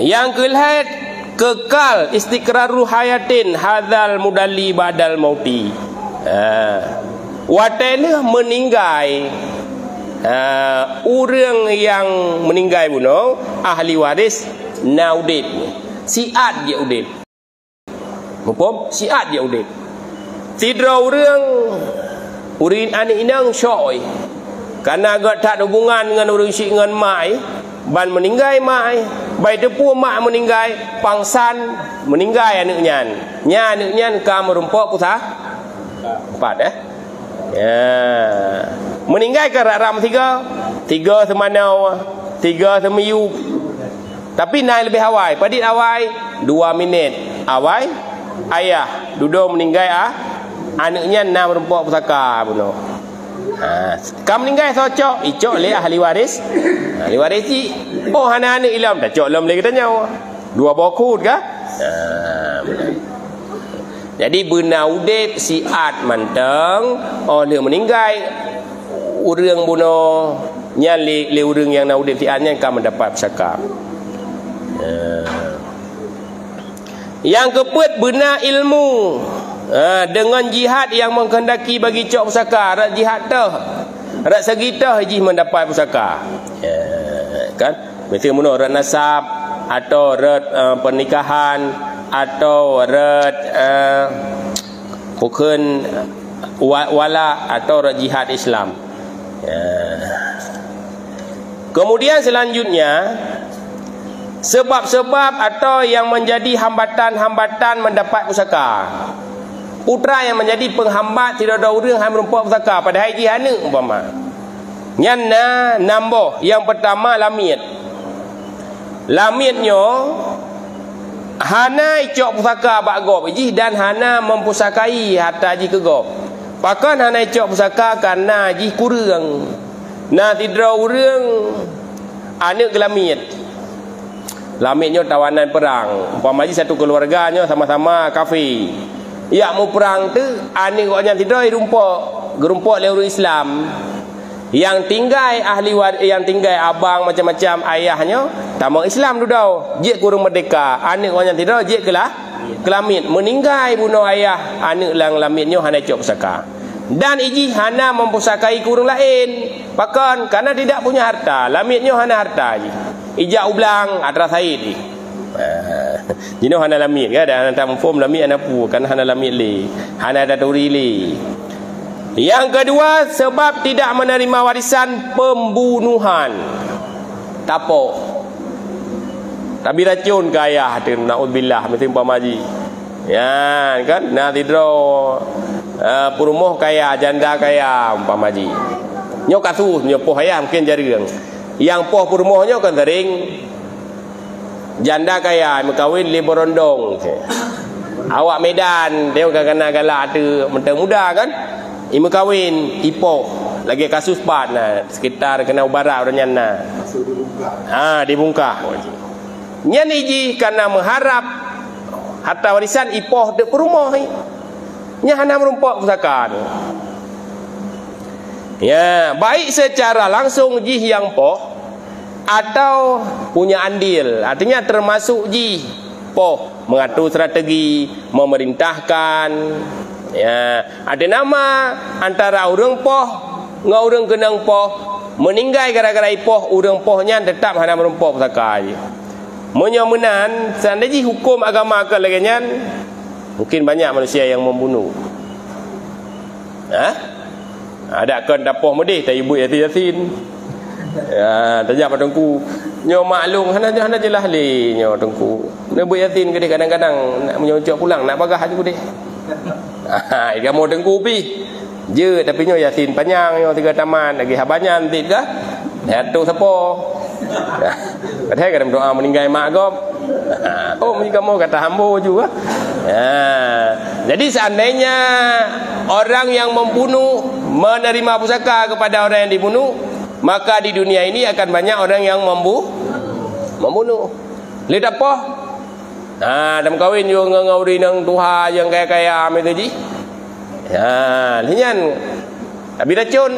yang kelihatan kekal istiqraru hayatin hadzal mudalli badal mauti. Watena meninggal orang yang meninggal bunuh ahli waris naudit siat dia udit. Mupom siat dia udit. Tidra orang urin anak inang syoi. Karena agak tak ada hubungan dengan orang syik dengan mai ban meninggal mai bai depu mak meninggal pangsan meninggal anaknya nya anaknya ka merumpak pusah empat ya meninggal ke ram tiga semanau tiga semiyu tapi naik lebih awal padit awal 2 minit awal ayah duduk meninggal anaknya na merumpak pusaka bunuh kam meninggal socok icok le ahli waris ahli waris si oh hana anak ilam dah cok lam le katanya dua bokut kah jadi benar udip siat manteng oleh meninggal urang bunuh nya le urang yang na udip siatnya kan mendapat pusaka yang keput benar ilmu dengan jihad yang menghendaki bagi cok pusaka rak jihad dah rak segitah ji mendapat pusaka kan mesti menurut rak nasab atau rak pernikahan atau rak bukan wala atau rak jihad Islam kemudian selanjutnya sebab-sebab atau yang menjadi hambatan-hambatan mendapat pusaka putra yang menjadi penghambat tidak ada orang yang merumpak pusaka pada hari jihana umpama nyanna namboh yang pertama lamitnya hana icok pusaka bak gop iji dan hana mempusakai harta ji ke gop pakan hana icok pusaka karena ji kurang nah tidak orang anak gelamit lamitnya tawanan perang umpama ji satu keluarganya sama-sama kafir ya mau perang tu anak orang tidak gerumpak le orang Islam yang tinggal ahli waris yang tinggal abang macam-macam ayahnya tamang Islam dudau je kurang merdeka anak orang tidak je kelamit meninggal bunuh ayah anak lang lamitnya hana cok pusaka dan iji hana mempusakai kurang lain pakan karena tidak punya harta lamitnya hana harta ijak ublang atras said Jino hana lamit kan ada anak tamfom lamit anak pu kan hana lamit li hana daturi li yang kedua sebab tidak menerima warisan pembunuhan tapok tapi racun ke ayah tu naudzubillah mesti umpamaji ya kan nah tidro purumuh kaya janda kaya umpamaji nyok kasus nyok poh ayah mungkin jaring yang poh purumuhnya kan sering janda kaya berkahwin li berondong awak Medan dia kena galak tu mentang muda kan Ima kawin ipoh lagi kasus pat nah sekitar kena barat orang nyana. Masuk dibuka. Dibungkah. Nyan iji karena mengharap harta warisan ipoh dek perumah. Nya hana merumpok pusaka. Ya, baik secara langsung jih yang poh atau punya andil. Artinya termasuk jih poh mengatur strategi, memerintahkan. Ya, ada nama antara orang poh ngau orang kenang poh meninggal gara-gara ipoh orang pohnya tetap hana merumpok pusaka je. Menyomenan seandainya hukum agama ke lagian mungkin banyak manusia yang membunuh. Ada kan dapoh medih tak ibu yasin. Tajak patungku. Nyo maklum hana jelah le nyo tengku. Ibu yasin ke kadang-kadang nak menyocok pulang nak bagah je deh. Kamu tengku pi. Je tapi nyo yasin panjang nyo 3 taman lagi habanyan tit ke? Hatu sapo. Kadang kadang doa meninggal mak gop. Jika mau kata hambo juga. Jadi seandainya orang yang membunuh menerima pusaka kepada orang yang dibunuh, maka di dunia ini akan banyak orang yang membunuh. Lihat apa? Dalam kawin juga ngawri nang tuha yang kaya-kaya am itu ji. Linyan. Tapi racun.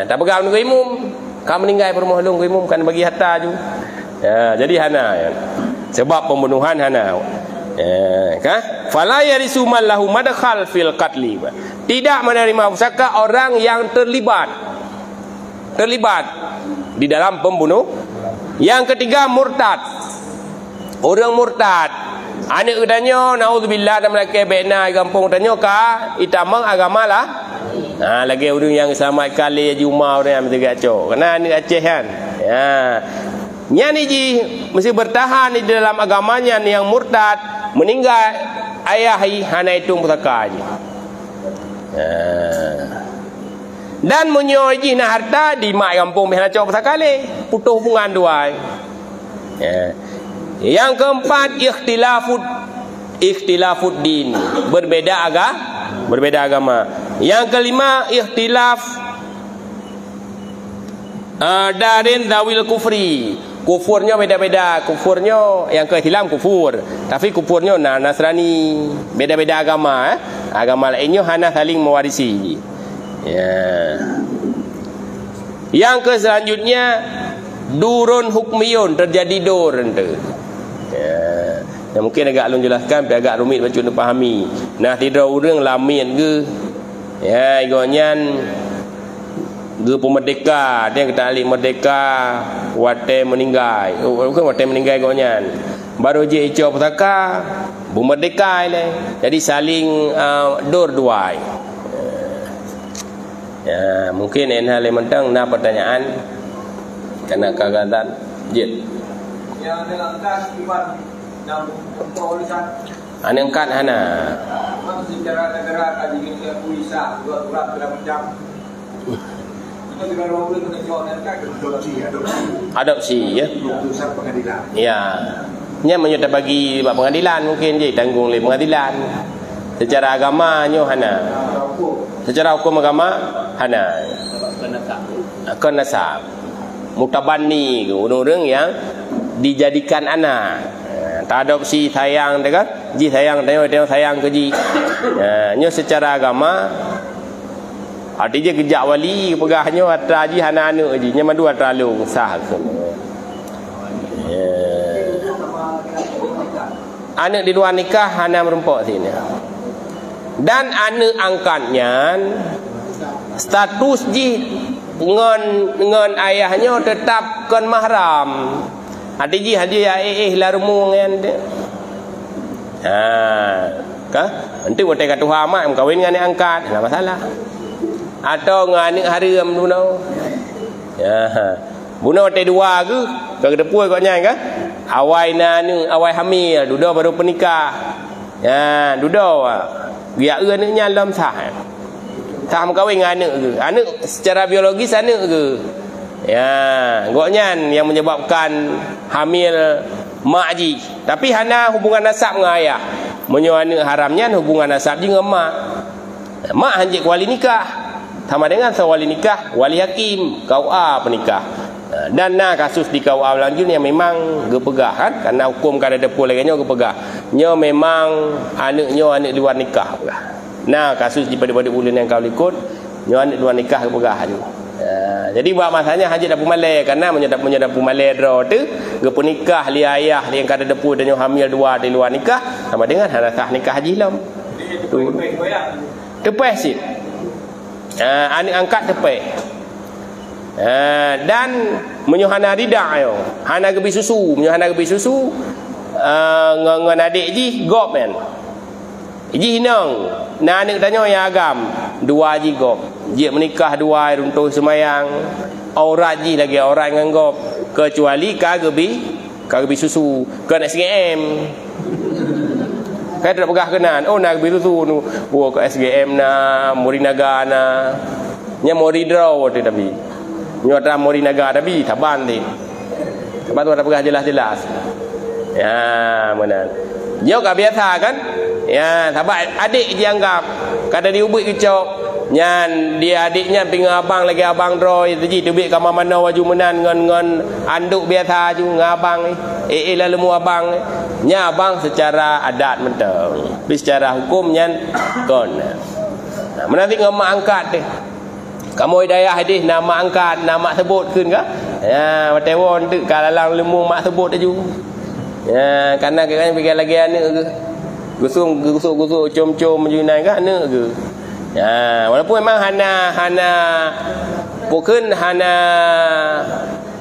Tak pegang dengan imum. Kamu meninggal perumah long imum kan bagi harta ju. Jadi hana. Sebab pembunuhan hana. Fala yarisu man lahu madkhal fil qatli. Tidak menerima pusaka orang yang terlibat di dalam pembunuh. Yang ketiga murtad. Orang murtad. Anak udanyo naudzubillah dalam laki bena kampung udanyo ka itamang agama lah. Lagi orang yang selamat kali Juma orang yang mesti gaco. Kena ni Aceh kan. Nyani ji mesti bertahan di dalam agamanya yang murtad meninggal ayah hana hitung pusaka je. Dan menyoji na harta di mak kampung hana cok pusaka le putus hubungan dua. Yang keempat ikhtilafud din, berbeda agama. Yang kelima ikhtilaf darin dawil kufri. Kufurnya beda-beda. Kufurnya yang kehilang kufur, tapi kufurnya Nasrani, beda-beda agama. Agama lainnya hana saling mewarisi. Yang ke selanjutnya durun hukmiyun, terjadi dur ente. Mungkin agak alun jelaskan, tapi agak rumit baca nak fahami. Nah tidak orang lamin ke igonyan ge pemerdeka, dia kata alik merdeka wate meninggal. Bukan wate meninggal igonyan. Baru je ico pusaka merdeka le. Jadi saling dur duai. Mungkin enhal mentang na pertanyaan karena kagatan jet. Yang dilangkas iman dan pempolisan angkat hana. Secara negara kaji kita puisa 2 bulan macam. Kita juga boleh adopsi ya. Putusan pengadilan. Ya. Nya menyerta bagi pengadilan mungkin je tanggung oleh pengadilan. Secara agamanya hana. Secara hukum agama hana. Akan nasab. Mutabani orang-orang yang dijadikan anak. Tak adopsi sayang dekat ji sayang tengok sayang ke ji. Nyo secara agama artinya kejak wali pegahnya atra ji hana anak ji nya madu atra long sah ke. Anak di luar nikah hana merumpok sini. Dan anak angkatnya status ji dengan ayahnya tetap kan mahram. Hadi ji hadiah larumu ngan dia. Nanti buat kata Tuhan mak kawin dengan anak angkat, tak masalah. Atau dengan anak haram bunuh. Bunuh te dua ke? Ke depan kau nyai ke? Awai nanu, awai hamil, duda baru pernikah. Duda. Biar anaknya dalam sah. Sah kawin dengan anak ke? Anak secara biologis anak ke? Goknyan yang menyebabkan hamil mak ji. Tapi hana hubungan nasab dengan ayah. Menyo anak haramnya hubungan nasab je dengan mak. Mak hanjik wali nikah sama dengan sewali nikah wali hakim KUA penikah. Dan kasus di KUA Lanjut yang memang gepegah kan, karena hukum kada depo lagi nya gepegah. Nya memang anak luar nikah. Kasus di pada bulan yang kau ikut nya anak luar nikah gepegah tu. Jadi buat masanya haji dapu malai karena menyedap malai draw tu gepo nikah li ayah li yang kada depo dan nya hamil dua di luar nikah sama dengan sah nikah haji lam. Tu. Tepeh sih. Anak angkat tepeh. Dan menyuhana ridak yo hana gebi susu ngan adik ji gop men ji hinang anak tanya yang agam dua ji gop ji menikah dua runtuh semayang aurat ji lagi orang ngan gop kecuali ka gebi susu ke SGM kan tidak pegah kenan nak gebi susu nu ke SGM na Morinaga na nya mori draw tu tapi nyota mori naga tapi taban ni. Taban tu ada pegah jelas-jelas. Ya, benar. Yo ka biasa kan? Ya, tabak adik dia anggap kada diubik kecok. Nyan dia adiknya pinga abang lagi abang droy teji tubik ka mana waju menan ngon anduk biasa ju ngabang la lemu abang. Nya abang secara adat menteng. Tapi secara hukum nyan kon. Menanti ngamak angkat deh. Kamu hidayah hadis nama angkat nama sebut kun ke? Ya, watewon tu kalalang lemu mak sebut aju. Ya, karena kan pergi lagi anak ke. Gusung com-com menjunai ke anak ke. Ya, walaupun memang hana bukan hana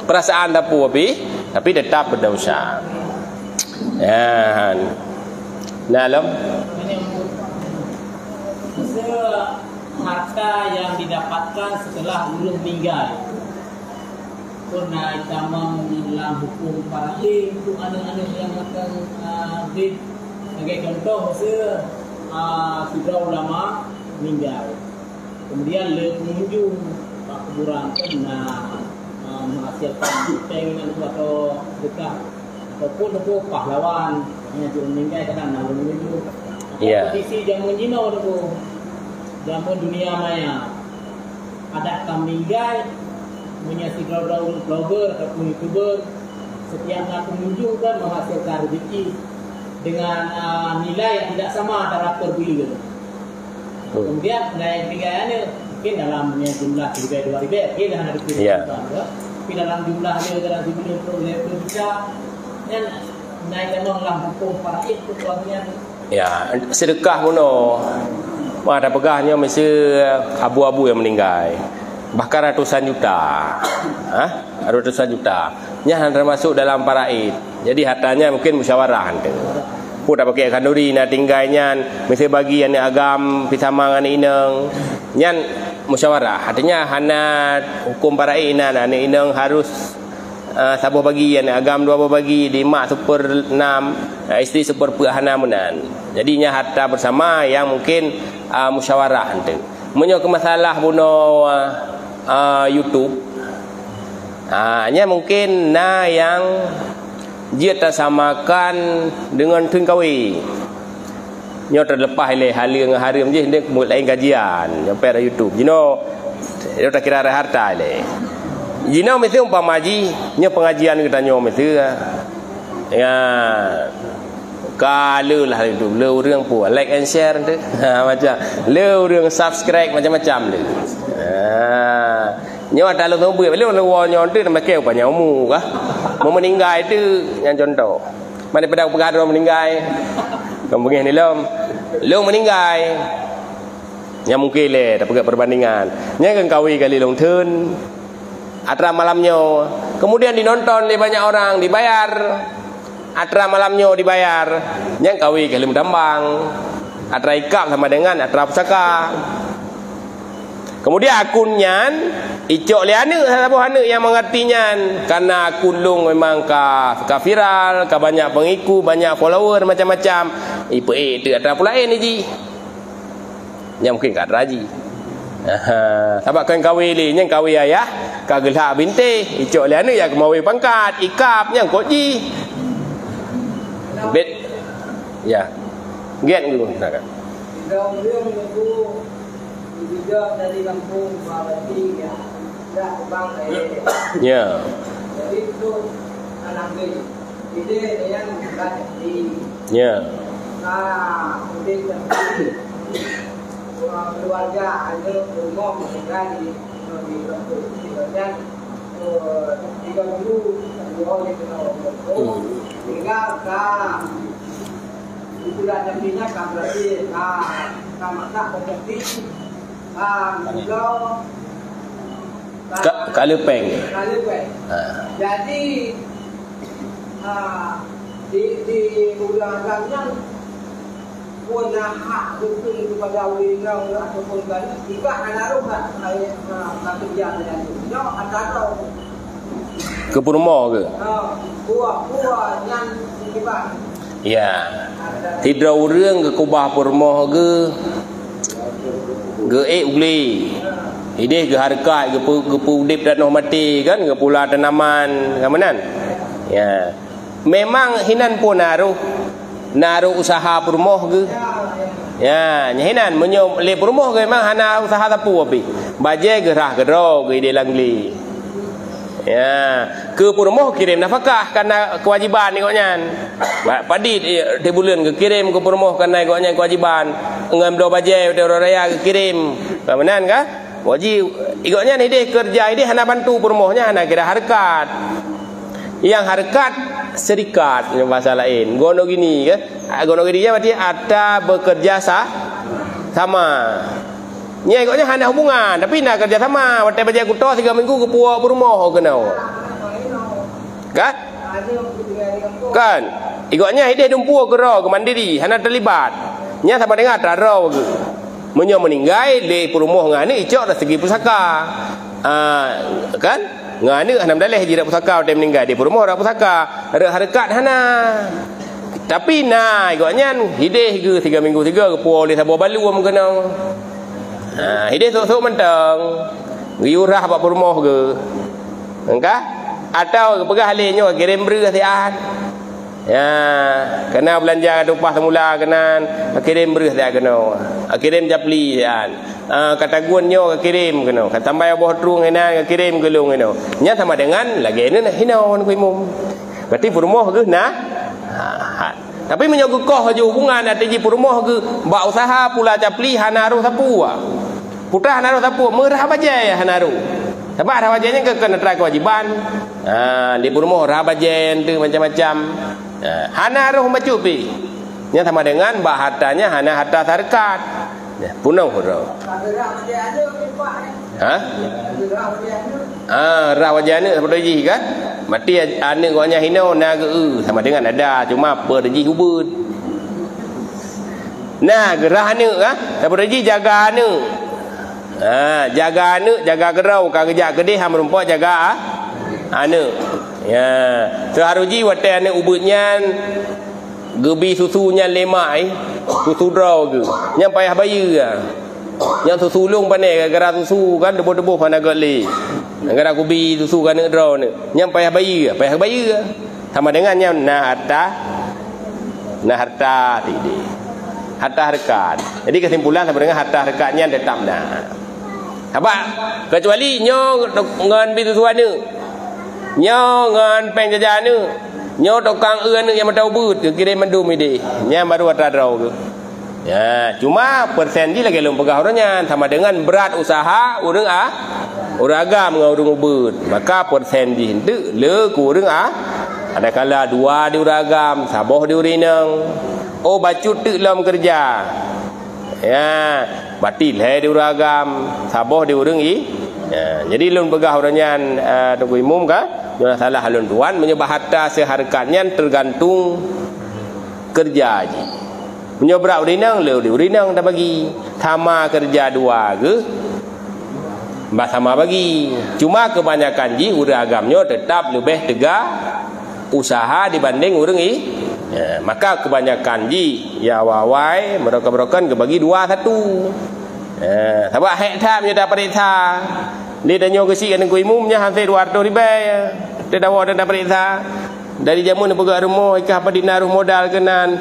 perasaan tapi tetap berdosa. Ya. Nalam. Harta yang didapatkan setelah belum meninggal pernah sama dalam hukum paralim untuk anak-anak yang akan bid sebagai contoh sudah ulama meninggal kemudian pengunjung kuburan pernah menghasilkan pengen atau sedekah ataupun pahlawan yang sudah meninggal kadang mengunjung kompetisi jamun jino tu zaman dunia maya ada kambing guy menyiasi blogger ataupun youtuber setiap pengunjung kan menghasilkan rezeki dengan nilai yang tidak sama antara per bulan. Kemudian nilai ketigaannya mungkin dalam jumlah 2 ribu mungkin dah ada tapi dalam jumlah dia dalam jumlah bisa dan naik memang dalam hukum faraid ketuanya sedekah puno. Wah, ada pegahnya mesti abu-abu yang meninggal. Bahkan ratusan juta. Ratusan juta. Nya termasuk dalam paraid. Jadi hartanya mungkin musyawarah tu. Pun tak pakai kanduri nak tinggalnya mesti bagi anak agam pisama dengan inang. Nyan musyawarah. Artinya hana hukum paraid anak inang harus sabuh bagi anak agam 2 bagi 5 super 6 isteri super hana menan. Jadinya harta bersama yang mungkin musyawarah tu. Menyo ke masalah buno YouTube. Nya mungkin yang dia tersamakan dengan tun kawi. Nyo terlepas le hari je dia lain kajian sampai YouTube. Jino dia tak kira harta le. Jino mesti umpama ji nya pengajian kita nyo mesti kalau lah itu leuរឿង like and share tu macam leuរឿង subscribe macam-macam tu nyo ada lu tu leu nyo tu nama keu banyak umur kah mau meninggal itu yang contoh mana pada pengaruh meninggal kampung ni leu meninggal yang mungkin le tak pakai perbandingan nya kan kawi kali long thun atra malamnya kemudian dinonton oleh banyak orang dibayar atra malamnya dibayar yang kawi kalim dambang atra ikap sama dengan atra pusaka kemudian akunnya icok liane sahabat anak yang mengertinya karena akun lung memang ka viral ka banyak pengikut banyak follower macam-macam itu atra pula ni ji yang mungkin kat raji sahabat kan kawi li yang kawi ayah ka gelak binte icok liane yang kemawi pangkat ikap yang kok ji bet ya get dulu misalkan dalam รื่องitu Juga dari kampung Bawati ya. Dah bang Ya. Jadi itu anak ini yang berada di Ya. mungkin keluarga ada rumah mereka di kampung dan tiga dulu dua yang tinggal itu dah jadinya kan berarti maka berarti Kalepeng. Jadi di undang-undangnya punya hak hukum kepada undang ataupun kan jika anak rumah kerja dengan itu ada Kepurmo ke? buah yang kibat. Ya. Tidak orang ke kubah purmo ke uli. Ini ke harkat ke pudip dan mati kan ke pula tanaman kamanan. Ya. Memang hinan pun naruh usaha purmo ke. Ya, hinan menyo le purmo ke memang hana usaha tapu api. Baje gerah gedro ke ide langli. Ya, ke purmo kirim nafkah karena kewajiban ni koknyan. Padi di bulan ke kirim ke purmo karena koknyan kewajiban. Ngam do baje do raya ke kirim. Kamanan ka? Wajib ikutnya ide kerja ide hana bantu purmohnya hana kira harkat. Yang harkat serikat yang bahasa lain. Gono gini ke? Gono gini berarti ada bekerja sama. Nya ikutnya hana hubungan tapi nak kerja sama. Waktu baje kuto 3 minggu ke puak purmoh kenau. Kan? Kan? Ikutnya ide dumpu ke ro ke mandiri hana terlibat. Nya sama dengan taro ke. Menyo meninggai le purmoh ngani icok dah segi pusaka. Kan? Ngani hanam daleh jira pusaka dia meninggai di purmoh dah pusaka. Ada harkat hana. Tapi nah ikutnya hideh ke 3 minggu 3 ke puak le sabo balu am kenau. Hideh sok-sok mentang. Giurah pak purmoh ke. Engkah? Atau pegah halinyo kirim beras siat. Ya, kena belanja upah semula kena kirim beras dia kena. Kirim japli kan. Kata guannya kirim kena. Kata tambah boh trung kena kirim gelung kena. Nya sama dengan lagi ni hinon kuimum. Berarti purmoh ke nah. Tapi menyogo koh je hubungan ada ji purmoh ke ba usaha pula japli hanaru sapu. Putra hanaru sapu merah baje hanaru. Sebab rah baje nya kena try kewajiban. Di purmoh rah baje tu macam-macam. Hana roh macupi. Nya sama dengan bah hartanya hana harta sarkat. Ya, punau roh. Ha? Rah wajana seperti kan? Mati ane gonya hino na ke sama dengan ada cuma perji hubud. Nah, gerah ane kan? Seperti jaga ane. Jaga ane, jaga gerau, kerja gede ham rumput jaga ane. Ya, seharuji wate ane ubutnya gebi susunya lemai, susu draw ke. Yang payah bayi ke. Yang susu lung pandai gara susu kan debu-debu pana geli. Gara kubi susu kan draw ni. Yang payah bayi ke, payah bayi ke. Sama dengan yang nah harta tadi. Harta harkat. Jadi kesimpulan sama dengan harta harkatnya tetap nah. Apa? Kecuali nyo ngan bi susu ane. Nyo ngan peng jajan ni nyo tokang ni yang matau but kirim mandum ide nya baru atrau ke ya cuma persen ji lagi lum pegah orangnya sama dengan berat usaha urang uragam ngau urang but maka persen ji henteu le ku urang ada kala dua di uragam saboh di urinang bacut tu lam kerja ya batil he di uragam saboh di urang ya jadi lum pegah orangnya tunggu umum ka jangan salah halun tuan menyebab harta seharkatnya tergantung kerja je. Menyebab urinang le urinang dah bagi. Sama kerja dua ke mbak sama bagi. Cuma kebanyakan ji uragamnya tetap lebih tegak usaha dibanding urang ya, maka kebanyakan ji ya wawai mereka-mereka bagi 2-1. Ya, sebab hektar punya dapat hektar. Dia dah nyoga si kan kuimumnya hampir 200 ribu. Dia dah dapat periksa. Dari jamun dia pegang rumah ikah apa dinaruh modal kenan.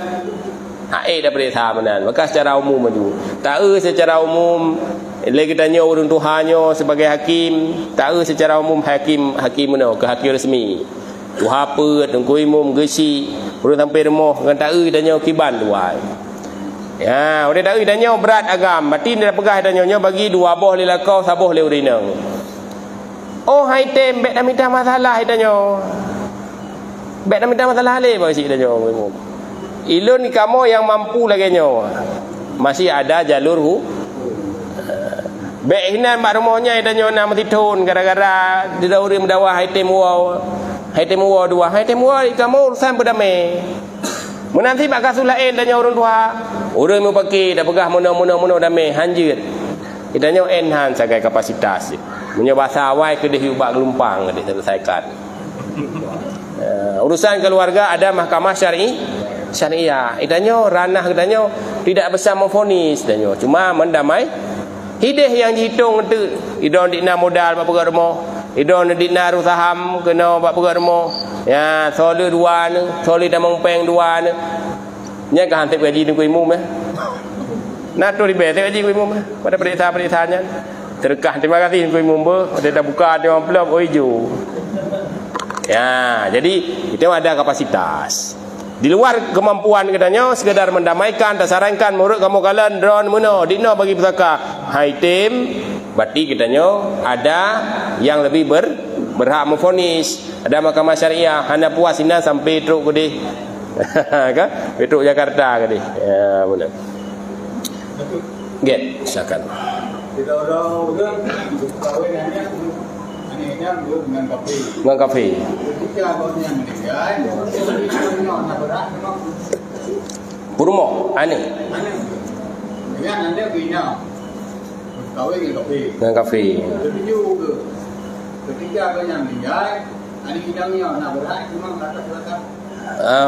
daripada thamanan. Maka secara umum maju. Tak secara umum lagi tanya orang Tuhannya sebagai hakim, tak secara umum hakim mana ke hakim resmi. Tu apa tengku imam gesi, orang sampai rumah dengan tak tanya kiban tuai. Ya, orang tak tanya berat agam, mati dia pegah tanya bagi dua boh lila kau saboh le urinang. Oh hai tem bet dah minta masalah tanya. Bet dah minta masalah le bagi tanya imam. Ilun ni kamu yang mampu lagi nyo. Masih ada jalur Baik hinan mak rumahnya tanya nak mentitun gara-gara di dauri mendawah haitem wow. Haitem wow dua. Haitem wow kamu urusan berdamai. Menanti mak kasulain tanya orang tua. Orang mau pakai dah pegah mono damai hanjir. Ditanya enhan sebagai kapasitas. Punya bahasa awal ke dia ubak gelumpang dia selesaikan. Urusan keluarga ada mahkamah syariah. Itanya ranah katanya tidak bersama vonis tanya. Cuma mendamai hidih yang dihitung itu idon dina modal bab pegat rumah, idon dina saham kena bab pegat rumah. Ya, sole dua ni, sole damang peng dua ni. Nya ka hantip gaji ni ku imum Nak tu di bet gaji ku imum pada perintah-perintahnya. Terkah terima kasih ku imum dia dah buka dia amplop hijau. Ya, jadi kita ada kapasitas. Di luar kemampuan katanya sekedar mendamaikan, tak sarankan murid kamu kalian drone mana dino bagi pusaka high team berarti katanya ada yang lebih berhak memvonis. Ada mahkamah syariah hanya puas ina sampai truk gede kan Petruk Jakarta gede ya benar get silakan Tidak orang kahwin hanya dengan kafe. Dengan kafe. Ketika abangnya meninggal, berat memang. Purmo, ane. Dengan anda bina, kahwin dengan kafe. Dengan kafe. Tapi juga, ketika abangnya meninggal, ane inangnya nak berat memang kata-kata.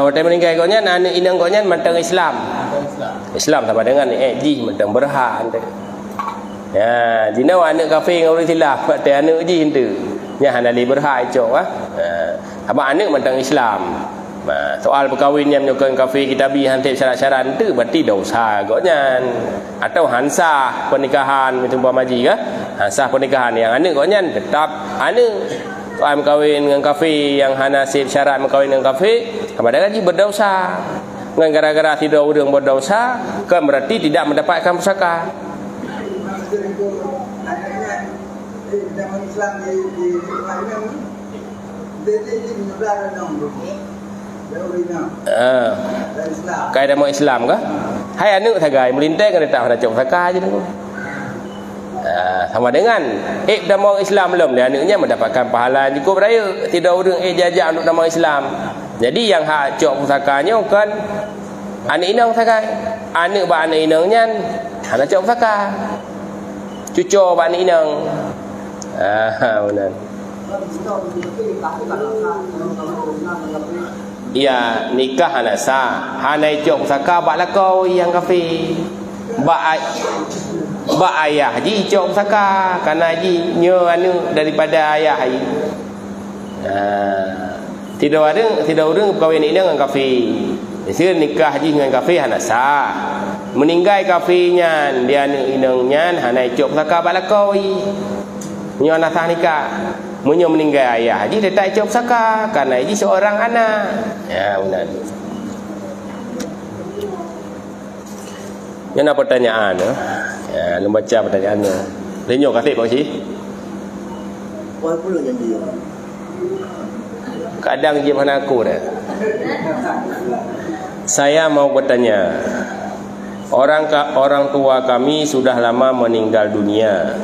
Waktu meninggal konya, ane inang konya mentang Islam. Islam sama dengan ji mentang berhak ante. Ya, jina anak kafe dengan orang silap, tapi anak ji hente. Nya hanali berhak cok apa anak mentang Islam. Soal perkahwin yang menyokong kafe kitabi hantip syarat-syarat itu berarti dosa goknya. Atau hansah pernikahan itu maji ke? Hansah pernikahan yang anak goknya tetap anak. Soal berkahwin dengan kafe yang hanasib syarat berkahwin dengan kafe, pada gaji berdosa. Dengan gara-gara tidak orang berdosa, kan berarti tidak mendapatkan pusaka. Dalam Islam di mana dia menyebar nama Kaya damo Islam kah? Hai anu sagai melintai kan tak ada cok saka aja tu. Sama dengan damo Islam belum dia anaknya mendapatkan pahala cukup raya. Tidak orang jajak untuk damo Islam. Jadi yang hak cok pusakanya kan anak inang sagai. Anak ba anak inangnya ana cok pusaka. Cucu ba anak inang. Benar. Ya nikah anak sah. Hanai cok pusaka bak lakau yang kafe. Bak ayah ji cok pusaka karena ji nyo anu daripada ayah ai. Tidak orang berkahwin ini dengan kafe. Jadi nikah ji dengan kafe anak sah. Meninggal kafenya dia anu inangnya hanai cok pusaka bak lakau ai. Nyo anak sah nikah. Menyo meninggal ayah haji dia tak cop saka karena haji seorang anak. Ya benar. Yang nak pertanyaan ya, lu baca pertanyaannya. Lenyo kasih Pak Cik. Walaupun janji. Kadang dia mana aku dah. Saya mau bertanya. Orang tua kami sudah lama meninggal dunia.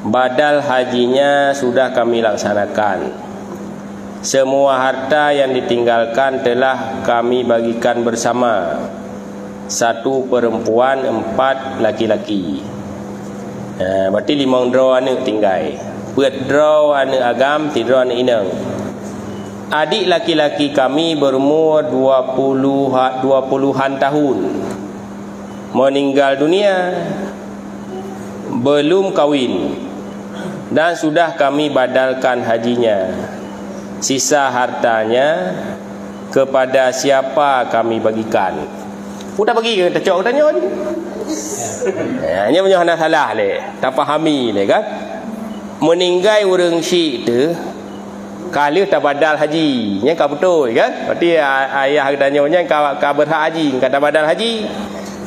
Badal hajinya sudah kami laksanakan. Semua harta yang ditinggalkan telah kami bagikan bersama. 1 perempuan, 4 laki-laki. Berarti 5 draw anak tinggal. Buat draw anak agam, 3 draw anak inang. Adik laki-laki kami berumur 20-an tahun. Meninggal dunia. Belum kahwin. Dan sudah kami badalkan hajinya. Sisa hartanya kepada siapa kami bagikan? Pun tak bagi ke tak cok tanya je. Nya punya hana salah le. Tak fahami le kan. Meninggal orang Syekh tu kali tak badal haji. Nya kau betul kan? Berarti ayah tanya nya kau berhak haji, kau tak badal haji.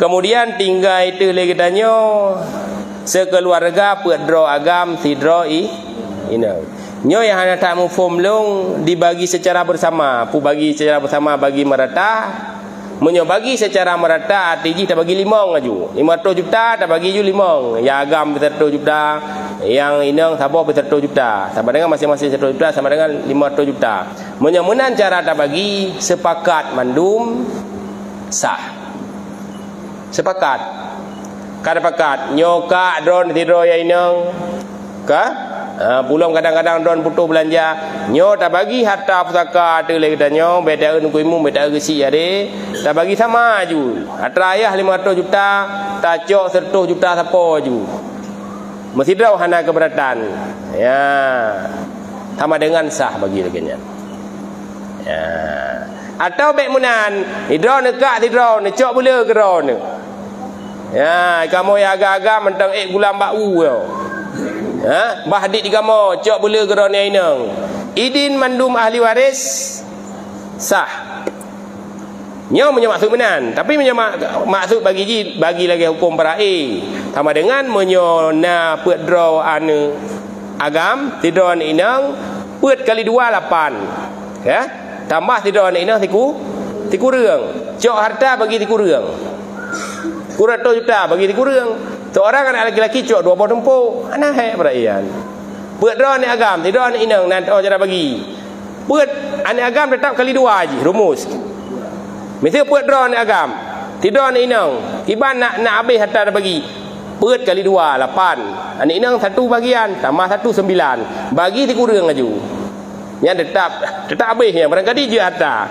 Kemudian tinggal itu lagi tanya sekeluarga buat draw agam si draw nyo yang hanya tak mufum long dibagi secara bersama, pu bagi secara bersama bagi merata. Menyo bagi secara merata arti tak bagi 5 aju. 500 juta tak bagi ju 5. Ya agam 100 juta, yang inang sabah 100 juta. Sama dengan masing-masing 100 juta sama dengan 500 juta. Menyo menan cara tak bagi sepakat mandum sah. Sepakat. Kada pakat nyoka drone tido ya inang ka pulang kadang-kadang don putu belanja nyo tak bagi harta pusaka tu le kita nyo beda ku imu beda gesi ade tak bagi sama ju harta ayah 500 juta tak cok 100 juta siapa ju mesti draw hana keberatan ya sama dengan sah bagi legenya ya atau bek munan hidro nekak hidro ne cok bula gero ne ya kamu ya agak-agak mentang gulam bau yo. Ha, bahdik di kamu cok bela gerona inang. Idin mandum ahli waris sah. Nyo punya maksud menan, tapi punya maksud bagi lagi hukum para'i. Sama dengan menyo na put draw anu agam tidron inang put kali 2 8. Ya. Tambah tidron inang tiku reung. Cok harta bagi tiku reung. 100 juta bagi tiku reung. Seorang anak lelaki cok 20 tempuk. Anak hek perayaan. Buat drone agam, tidak anak inang nanti cara bagi. Buat anak agam tetap kali 2 aja rumus. Mesti buat drone agam. Tidak anak inang. Tiba nak habis harta dah bagi. Buat kali 2 8. Anak inang 1 bagian tambah 1 9. Bagi tiku reung aja. Yang tetap habisnya barangkali je harta.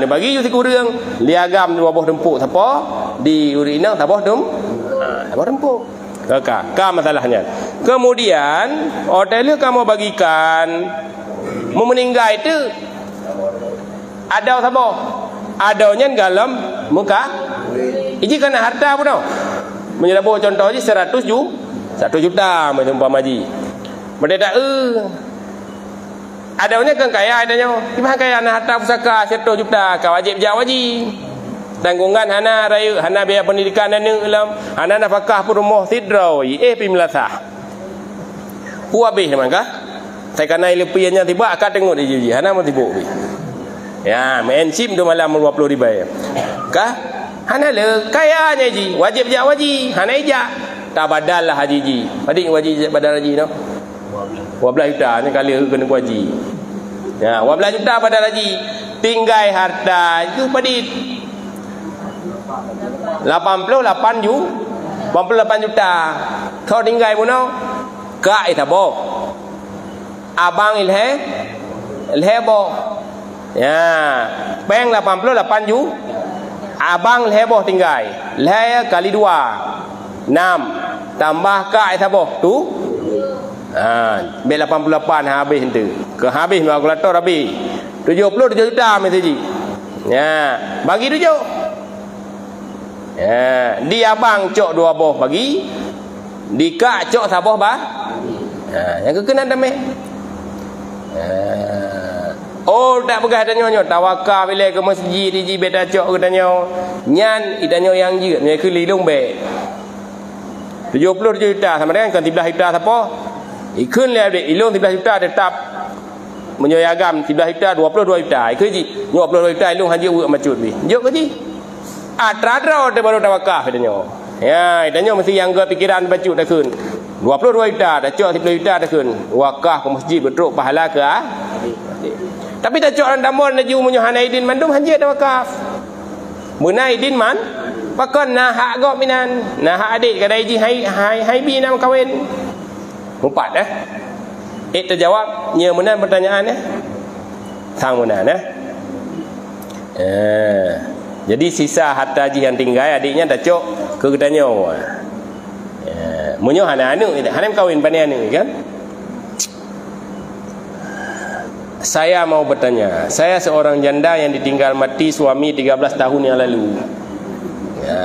Ni bagi you tiku reung, liagam 20 tempuk siapa? Di uri inang tabah rempuk. Kakak masalahnya. Kemudian hotel kamu bagikan meninggal itu ada siapa? Adanya dalam muka. Iji kena harta apa tau? Menyelabo contoh je 100 juta macam pamaji. Berdeda adanya kan kaya adanya. Gimana kaya anak harta pusaka 100 juta kau wajib wajib. Tanggungan hana raya hana biaya pendidikan dan ilmu hana nafkah rumah tidroi pimlasah pu habis mangkah saya kana lepiannya tiba akak tengok di hana mau tiba ya main sim do malam 20 ribu kah hana le kayanya ji wajib hana ija tak badal lah haji ji adik wajib badal haji no 12 juta ni kali kena haji ya 12 juta badal haji tinggal harta itu padit 88 juta. Kau tinggal pun no. Kak itu bo. Abang ilhe bo. Ya, peng 88 ju. Abang ilhe bo tinggal. Ilhe kali 2. 6 tambah kak itu bo. Tu. Be 88 habis itu. Ke habis kalkulator habis. 70 juta mesti ji. Ya, bagi 7. Ya, di abang cok 2 boh bagi. Di kak cok saboh bah. Yang kekenan damai. Oh tak pegah tanya tawakal bila ke masjid di beda cok ke tanya. Nyan itanyo yang je nya ke lilung be. 70 juta sama dengan kan 13 juta siapa? Ikun le de ilung 13 juta tetap menyoyagam 13 juta 22 juta. Ikun ji 22 juta ilung hanya buat macut bi. Jok ke ji? Tera-tera baru tawakal katanya. Ya, katanya mesti yang ke pikiran bacut dah kun. 22 juta dah cok 10 juta dah kun. Wakaf ke masjid betruk pahala ke tapi dah cok randamon naju munyo hanaidin mandum hanje dah wakaf. Munaidin man pakon nah hak gok minan. Nah hak adik kadai ji hai bi nam kawin. Empat terjawab nya munan pertanyaan sang munan jadi sisa harta haji yang tinggal adiknya dah cok ke gedanya. Munyo hana anu, hana kawin pani anu kan. saya mau bertanya. Saya seorang janda yang ditinggal mati suami 13 tahun yang lalu. Ya.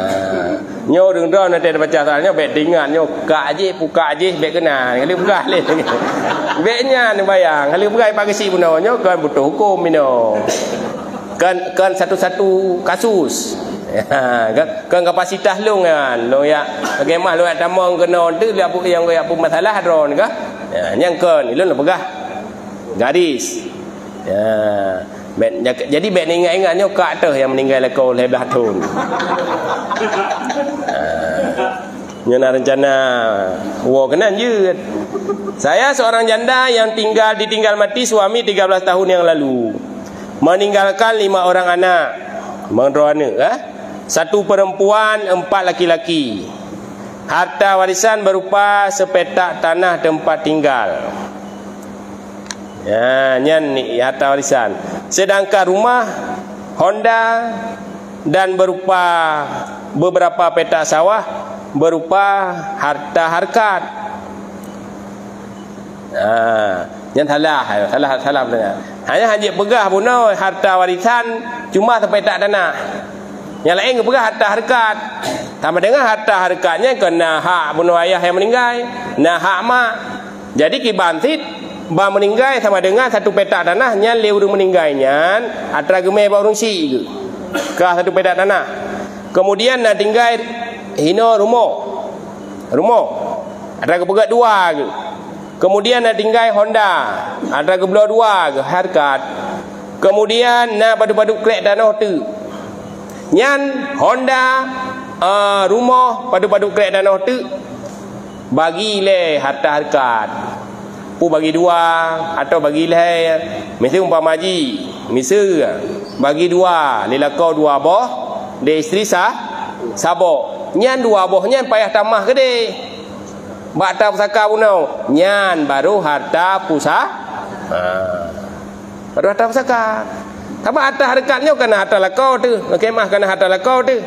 Nyo đừng đó nanti baca soalnya baik dengar nyo kak aje buka aje baik kena kali buka leh. Baiknya ni bayang kali buka pagi si puno nyo kan butuh hukum mino. Kan satu-satu kasus. Ya, kan kapasitas lu kan. Lu ya bagaimana lu ada mau kena tu dia apa yang apa masalah drone kah? Ya, yang kan lu pegah. Gadis. Ya. Jadi baik ingat-ingatnya kak tu yang meninggal lekau lebelah tahun. Nyana rencana kenan je. Saya seorang janda yang ditinggal mati suami 13 tahun yang lalu. Meninggalkan 5 orang anak. Mengeroana, 1 perempuan, 4 laki-laki. Harta warisan berupa sepetak tanah tempat tinggal. Ya, nyan ni harta warisan. Sedangkan rumah Honda dan berupa beberapa petak sawah berupa harta harkat. Yang salah benar. Hanya hanya pegah puno harta warisan cuma sepetak tanah. Yang lain ke pegah harta harkat. Sama dengan harta harkatnya kena hak puno ayah yang meninggal, nah hak mak. Jadi kibantit ba meninggal sama dengan 1 petak tanah nya leu meninggalnya atra gemai ba urang si ke. Ka 1 petak tanah. Kemudian nak tinggal hino rumah. Ada ke pegat 2 ke. Kemudian nak tinggal Honda. Ada ke belah 2 ke harkat. Kemudian nak padu-padu krek tanah tu. Nyan Honda rumah padu-padu krek tanah tu bagi le harta harkat. Pu bagi 2 atau bagi le mesti umpama haji. Misal bagi 2 lelakau 2 boh, de isteri sabok. Nyan 2 boh nyan payah tamah ke de. Bak ta pusaka punau. Nyan baru harta baru harta pusaka. Tapi harta harkatnya kena harta lakau tu. Kemah kena harta lakau tu.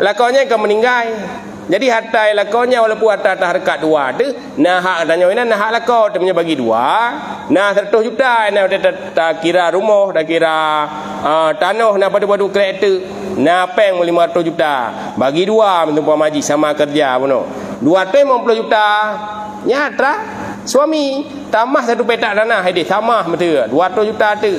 Lakaunya ke meninggal. Jadi harta lakaunya walaupun harta harkat 2 tu, nah hak tanya ini nah hak lakau tu punya bagi 2. Nah 100 juta nah tak kira rumah, tak kira tanah nak padu-padu kereta. Nah peng 500 juta. Bagi 2 mentumpu maji sama kerja puno. 250 juta. Nyata suami tambah 1 petak tanah hadis sama betul 200 juta tu.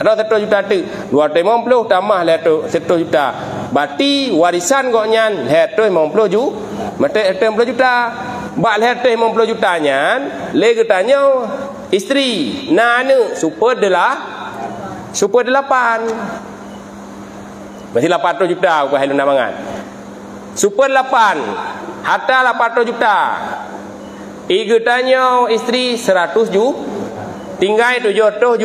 Ada 100 juta tu. 250 tambah 100 juta. Berarti warisan kok nyan 150 juta. Mata 150 juta. Bak 150 juta nyan lagi tanya isteri nana super 8. Berarti 800 juta aku halu nak mangan. Super 8. Harta 800 juta. Iga tanya isteri 100 juta. Tinggal 700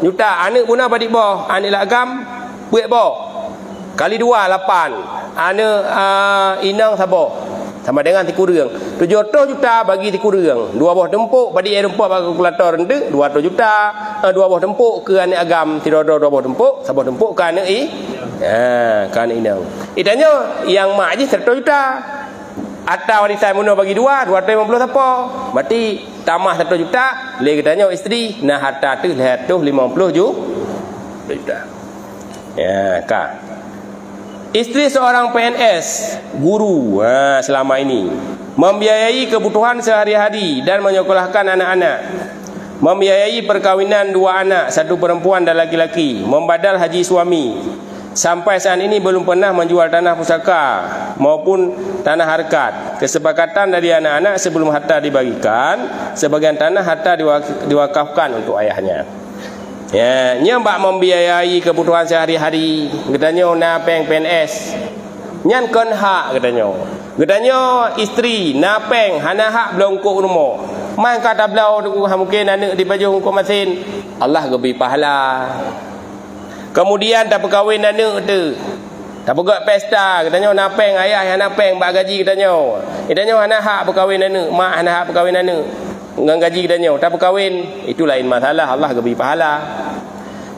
juta. Anak puna badik boh. Anak lagam buat boh. Kali 2 8. Anak inang sabo. Sama dengan tiku reung. 700 juta bagi tiku reung. 2 buah tempuk badik air tempuk bagi kalkulator rendah 200 juta. 2 buah tempuk ke anak agam tidak ada 2 buah tempuk. Sabo tempuk ke anak kan inang. Itanya yang mak je 100 juta. Atau warisan muno bagi 2 250 siapa? Berarti tambah 100 juta, lagi tanya isteri nah harta tu 150 juta. Ya, kak. Isteri seorang PNS, guru selama ini membiayai kebutuhan sehari-hari dan menyekolahkan anak-anak. Membiayai perkawinan 2 anak, 1 perempuan dan laki-laki, membadal haji suami. Sampai saat ini belum pernah menjual tanah pusaka maupun tanah harkat. Kesepakatan dari anak-anak sebelum harta dibagikan, sebagian tanah harta diwakafkan untuk ayahnya. Ya, nya mbak membiayai kebutuhan sehari-hari. Katanya napeng PNS. Nyan kon hak katanya. Katanya isteri napeng hana hak belongkok rumah. Man kata belau mungkin anak di baju kok masin. Allah gebi pahala. Kemudian tak perkahwin anak tu. Tak buat pesta, katanya napeng ayah yang napeng bak gaji katanya. Katanya hana hak perkahwin anak, mak hana hak perkahwin anak. Ngang gaji katanya, tak perkahwin, itu lain masalah, Allah bagi pahala.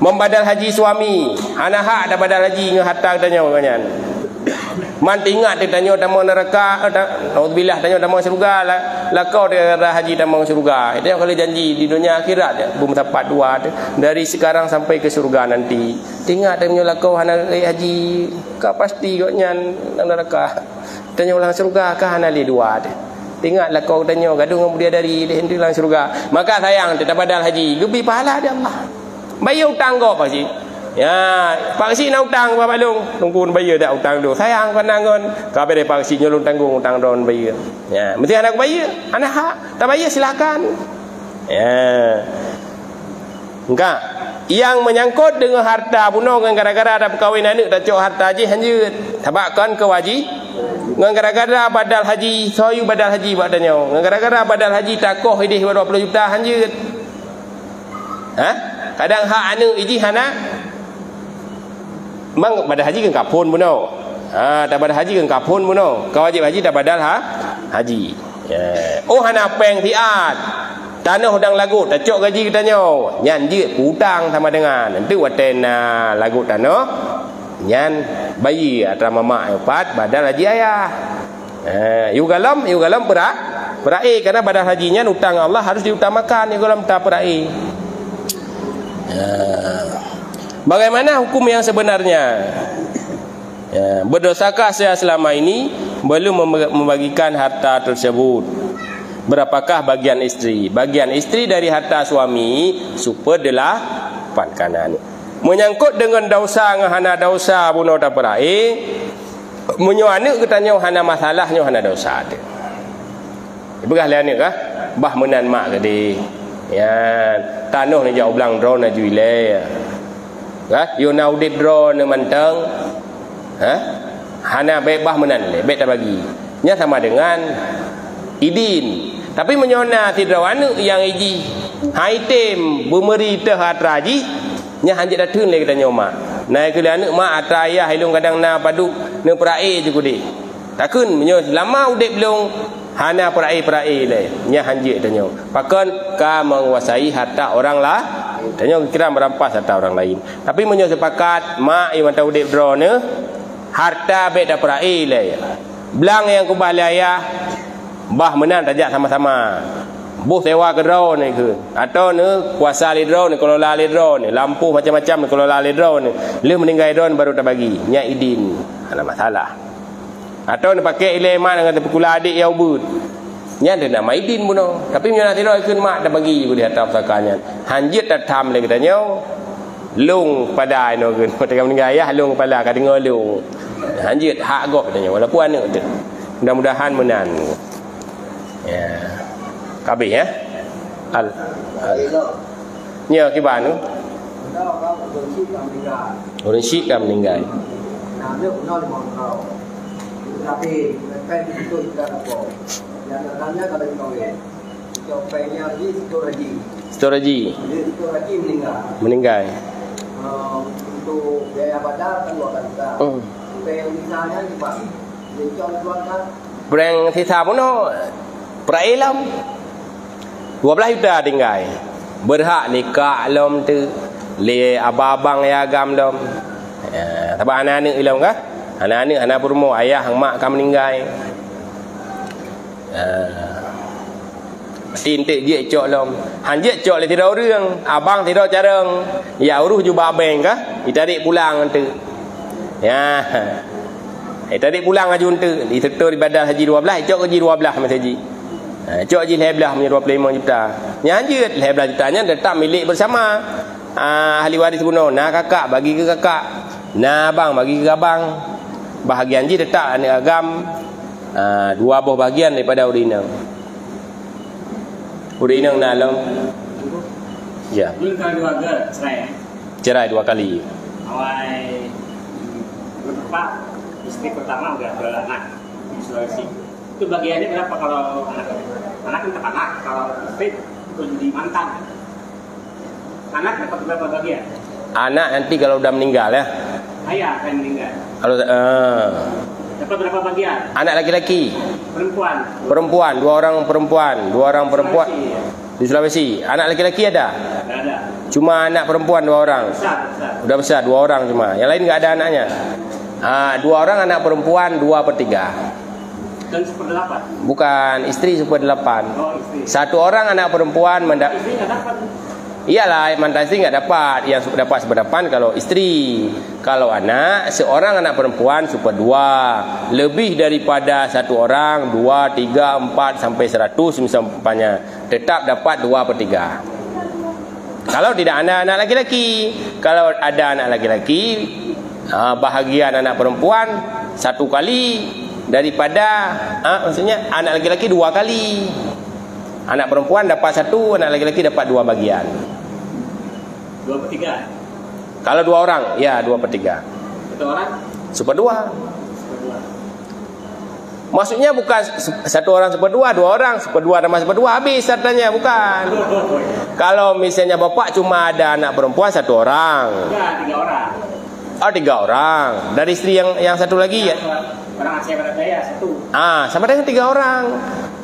Membadal haji suami, hana hak dah badal haji dengan harta katanya. Man ingat dia tanya tamang neraka, naudzubillah tanya tamang syurga lah kau dia haji tamang syurga. Itu yang kalau janji di dunia akhirat dia belum dapat dua dari sekarang sampai ke syurga nanti. Ingat tanya lah kau hana haji kau pasti kau nyan neraka. Tanya ulang syurga kah hana li dua dia. Ingatlah kau tanya gaduh dengan dia dari hendak lang syurga. Maka sayang tak badal haji, lebih pahala dia Allah. Bayar hutang kau pasti. Ya, Pak Si nak hutang Pak Long, tunggu bayar dak hutang dulu. Sayang kau nangon. Kau beri Pak Si nyolong tanggung hutang don bayar. Ya, mesti anak bayar. Anak hak, tak bayar silakan. Ya. Enggak. Yang menyangkut dengan harta bunuh dengan gara-gara ada perkahwinan anak tak cok harta haji hanjut. Tabakkan ke wajib. Dengan gara-gara badal haji, soyu badal haji buat tanya. Dengan gara-gara badal haji takoh idih 20 juta hanjut. Ha? Kadang hak anak iji hana mang badal haji kan kapun buno. Tak badal haji kan kapun buno. Kau wajib haji tak badal haji. Oh hana peng tiat. Tanah udang lagu tak cok gaji kita nyo. Nyan je hutang sama dengan. Nanti waten lagu tanah. Nyan bayi atau mama empat badal haji ayah. You galam perai karena badal hajinya hutang Allah harus diutamakan. You galam tak perai. Bagaimana hukum yang sebenarnya? Berdosakah saya selama ini belum membagikan harta tersebut? Berapakah bagian istri? Bagian istri dari harta suami super 8 kanan. Menyangkut dengan dosa ngahana dosa bunuh tak perai. Menyuana katanya hana masalahnya hana dosa ada. Ibegah lain kah? Bah menan mak gede. Ya, tanah ni jauh belang drone na juile. Kan? You now did draw ne mantang. Hana bebah menan le, bet tak bagi. Nya sama dengan idin. Tapi menyona tidak anu yang iji. Haitem bumeri teh atraji. Nya hanjit datun le kita nyoma. Nai ke anak mak atraya hilung kadang na padu ne perae je kudi. Takun menyo lama udip belum hana perae le. Nya hanjit tanya. Pakon ka menguasai harta orang lah. Tanya kira merampas harta orang lain. Tapi menyo sepakat mak iwan tahu udip draw ne harta bet dak perae le. Belang yang kubah ayah bah menan tajak sama-sama. Buh sewa ke draw ni ke. Atau ne kuasa le draw ni kelola le draw ni. Lampu macam-macam ni kelola le draw ni. Le meninggal draw baru tak bagi. Nya idin. Ada masalah. Atau ni pakai eleman dengan terpukula adik yang ubud. Nya ada nama idin buno. Tapi nya nanti draw ikut mak tak bagi boleh harta pusakanya. Hanjit tak tham le katanya. Lung pada no ke. Ketika meninggal ayah lung pada ka dengar lung. Hanjit hak gok katanya walaupun anak tu. Mudah-mudahan menan. Ya. Kabeh ya. Nya kiban tu. Orang Syik kan meninggal. Tapi pen itu tidak apa. Yang namanya kalau dikawin. Copainya lagi Storaji meninggal. Untuk biaya badal kan 2 juta. Pen misalnya dibagi. Dia jualkan. Brand thisa pun no. Perai lam 12 juta tinggal. Berhak nikah lam tu. Le abang ya agam lam. Sebab anak-anak ilam kah? Anak-anak anak perempuan ayah hang mak kan meninggal. Tintik dia cok lam. Han je cok le tidak orang. Abang tidak carang. Ya uruh juga abang kah? Ditarik pulang tu. Ya. Tarik pulang ajun tu. Disetor badal haji 12, cok haji 12 masa haji. Cok haji leblah punya 25 juta. Nyanjut leblah jutanya tetap milik bersama. Ahli waris bunuh. Nah kakak bagi ke kakak. Nah abang bagi ke abang. Bahagian je tetap anak agam. 2 buah bahagian daripada urinang. Urinang dalam. Ya. Nikah 2 kali cerai. Cerai 2 kali. Awal berapa? Istri pertama udah beranak di Sulawesi. Itu bagiannya berapa kalau anak? Anak tetap anak. Kalau istri itu jadi mantan. Anak dapat berapa bagian? Anak nanti kalau udah meninggal ya. Ayah akan meninggal. Kalau dapat berapa bagian? anak laki-laki. Perempuan. 2 orang perempuan. 2 orang perempuan. Sulawesi. Di Sulawesi. Anak laki-laki ada? Tidak ada. Cuma anak perempuan 2 orang. Besar. Udah besar 2 orang cuma. Yang lain enggak ada anaknya. 2 orang anak perempuan 2/3. Dan 1/8. Bukan, istri 1/8. Oh, istri. 1 orang anak perempuan Istri nggak dapat. Iyalah, mantan istri nggak dapat. Yang dapat 1/8 kalau istri. Kalau anak, seorang anak perempuan 1/2. Lebih daripada 1 orang, 2, 3, 4 sampai 100 misalnya, tetap dapat 2/3. Kalau tidak ada anak laki-laki. Kalau ada anak laki-laki, bahagian anak perempuan 1 kali daripada maksudnya anak laki-laki 2 kali. Anak perempuan dapat 1, anak laki-laki dapat 2 bagian. 2/3. Kalau 2 orang, ya 2/3. 1 orang 1/2. 1/2. Maksudnya bukan 1 orang 1/2, 2 orang 1/2 tambah 1/2 habis hartanya, bukan. Kalau misalnya bapak cuma ada anak perempuan 1 orang. Enggak, 3 orang. 3 orang. Dari istri yang 1 lagi ya. Orang Aceh pada saya 1. Sama dengan 3 orang.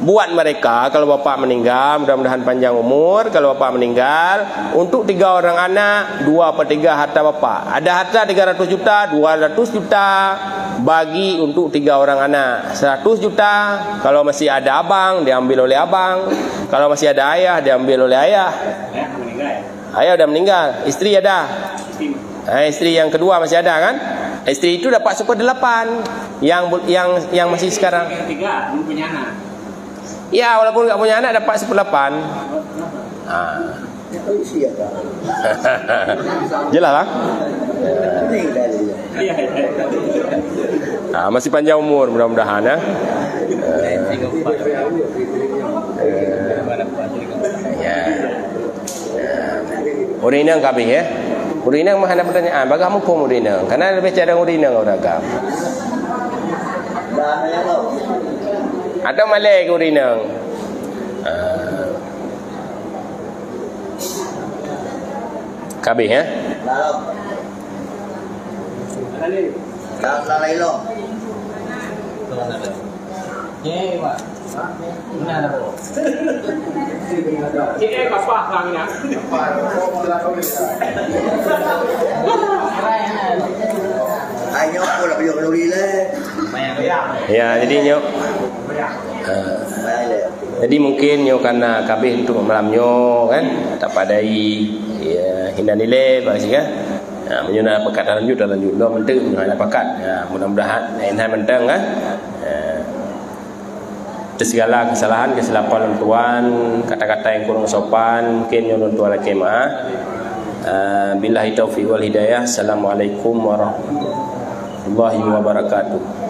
Buat mereka kalau bapak meninggal, mudah-mudahan panjang umur. Kalau bapak meninggal, untuk 3 orang anak 2/3 harta bapak. Ada harta 300 juta, 200 juta bagi untuk 3 orang anak. 100 juta kalau masih ada abang, diambil oleh abang. Kalau masih ada ayah, diambil oleh ayah. Ayah meninggal ya? Ayah udah meninggal, istri ada. Istri yang kedua masih ada kan? Istri itu dapat 1/8. Yang masih sekarang. Yang 3 belum punya anak. Ya, walaupun nggak punya anak dapat 1/8. Jelas lah. Masih panjang umur mudah-mudahan ya. Urinang kabeh ya. Urinang mah ada pertanyaan, bagaimana hukum urinang? Karena lebih cara urinang orang agam. Atau malai ke urinang. Kabeh ya. Lalai lo. Ye, Pak. Benar apa? Jadi apa orangnya? Ayo pula beli kalori le. Ya, jadi nyok. Jadi mungkin nyok karena kabeh untuk malam nyok kan, tak padai ya hina nilai bagi kan. Menyuna pakat lanjut lo menteng menyuna pakat. Ya, mudah-mudahan enhan menteng kan. Segala kesalahan, kesilapan tuan, kata-kata yang kurang sopan, mungkin yang tuan lagi maaf. Billahi taufiq wal hidayah. Assalamualaikum warahmatullahi wabarakatuh.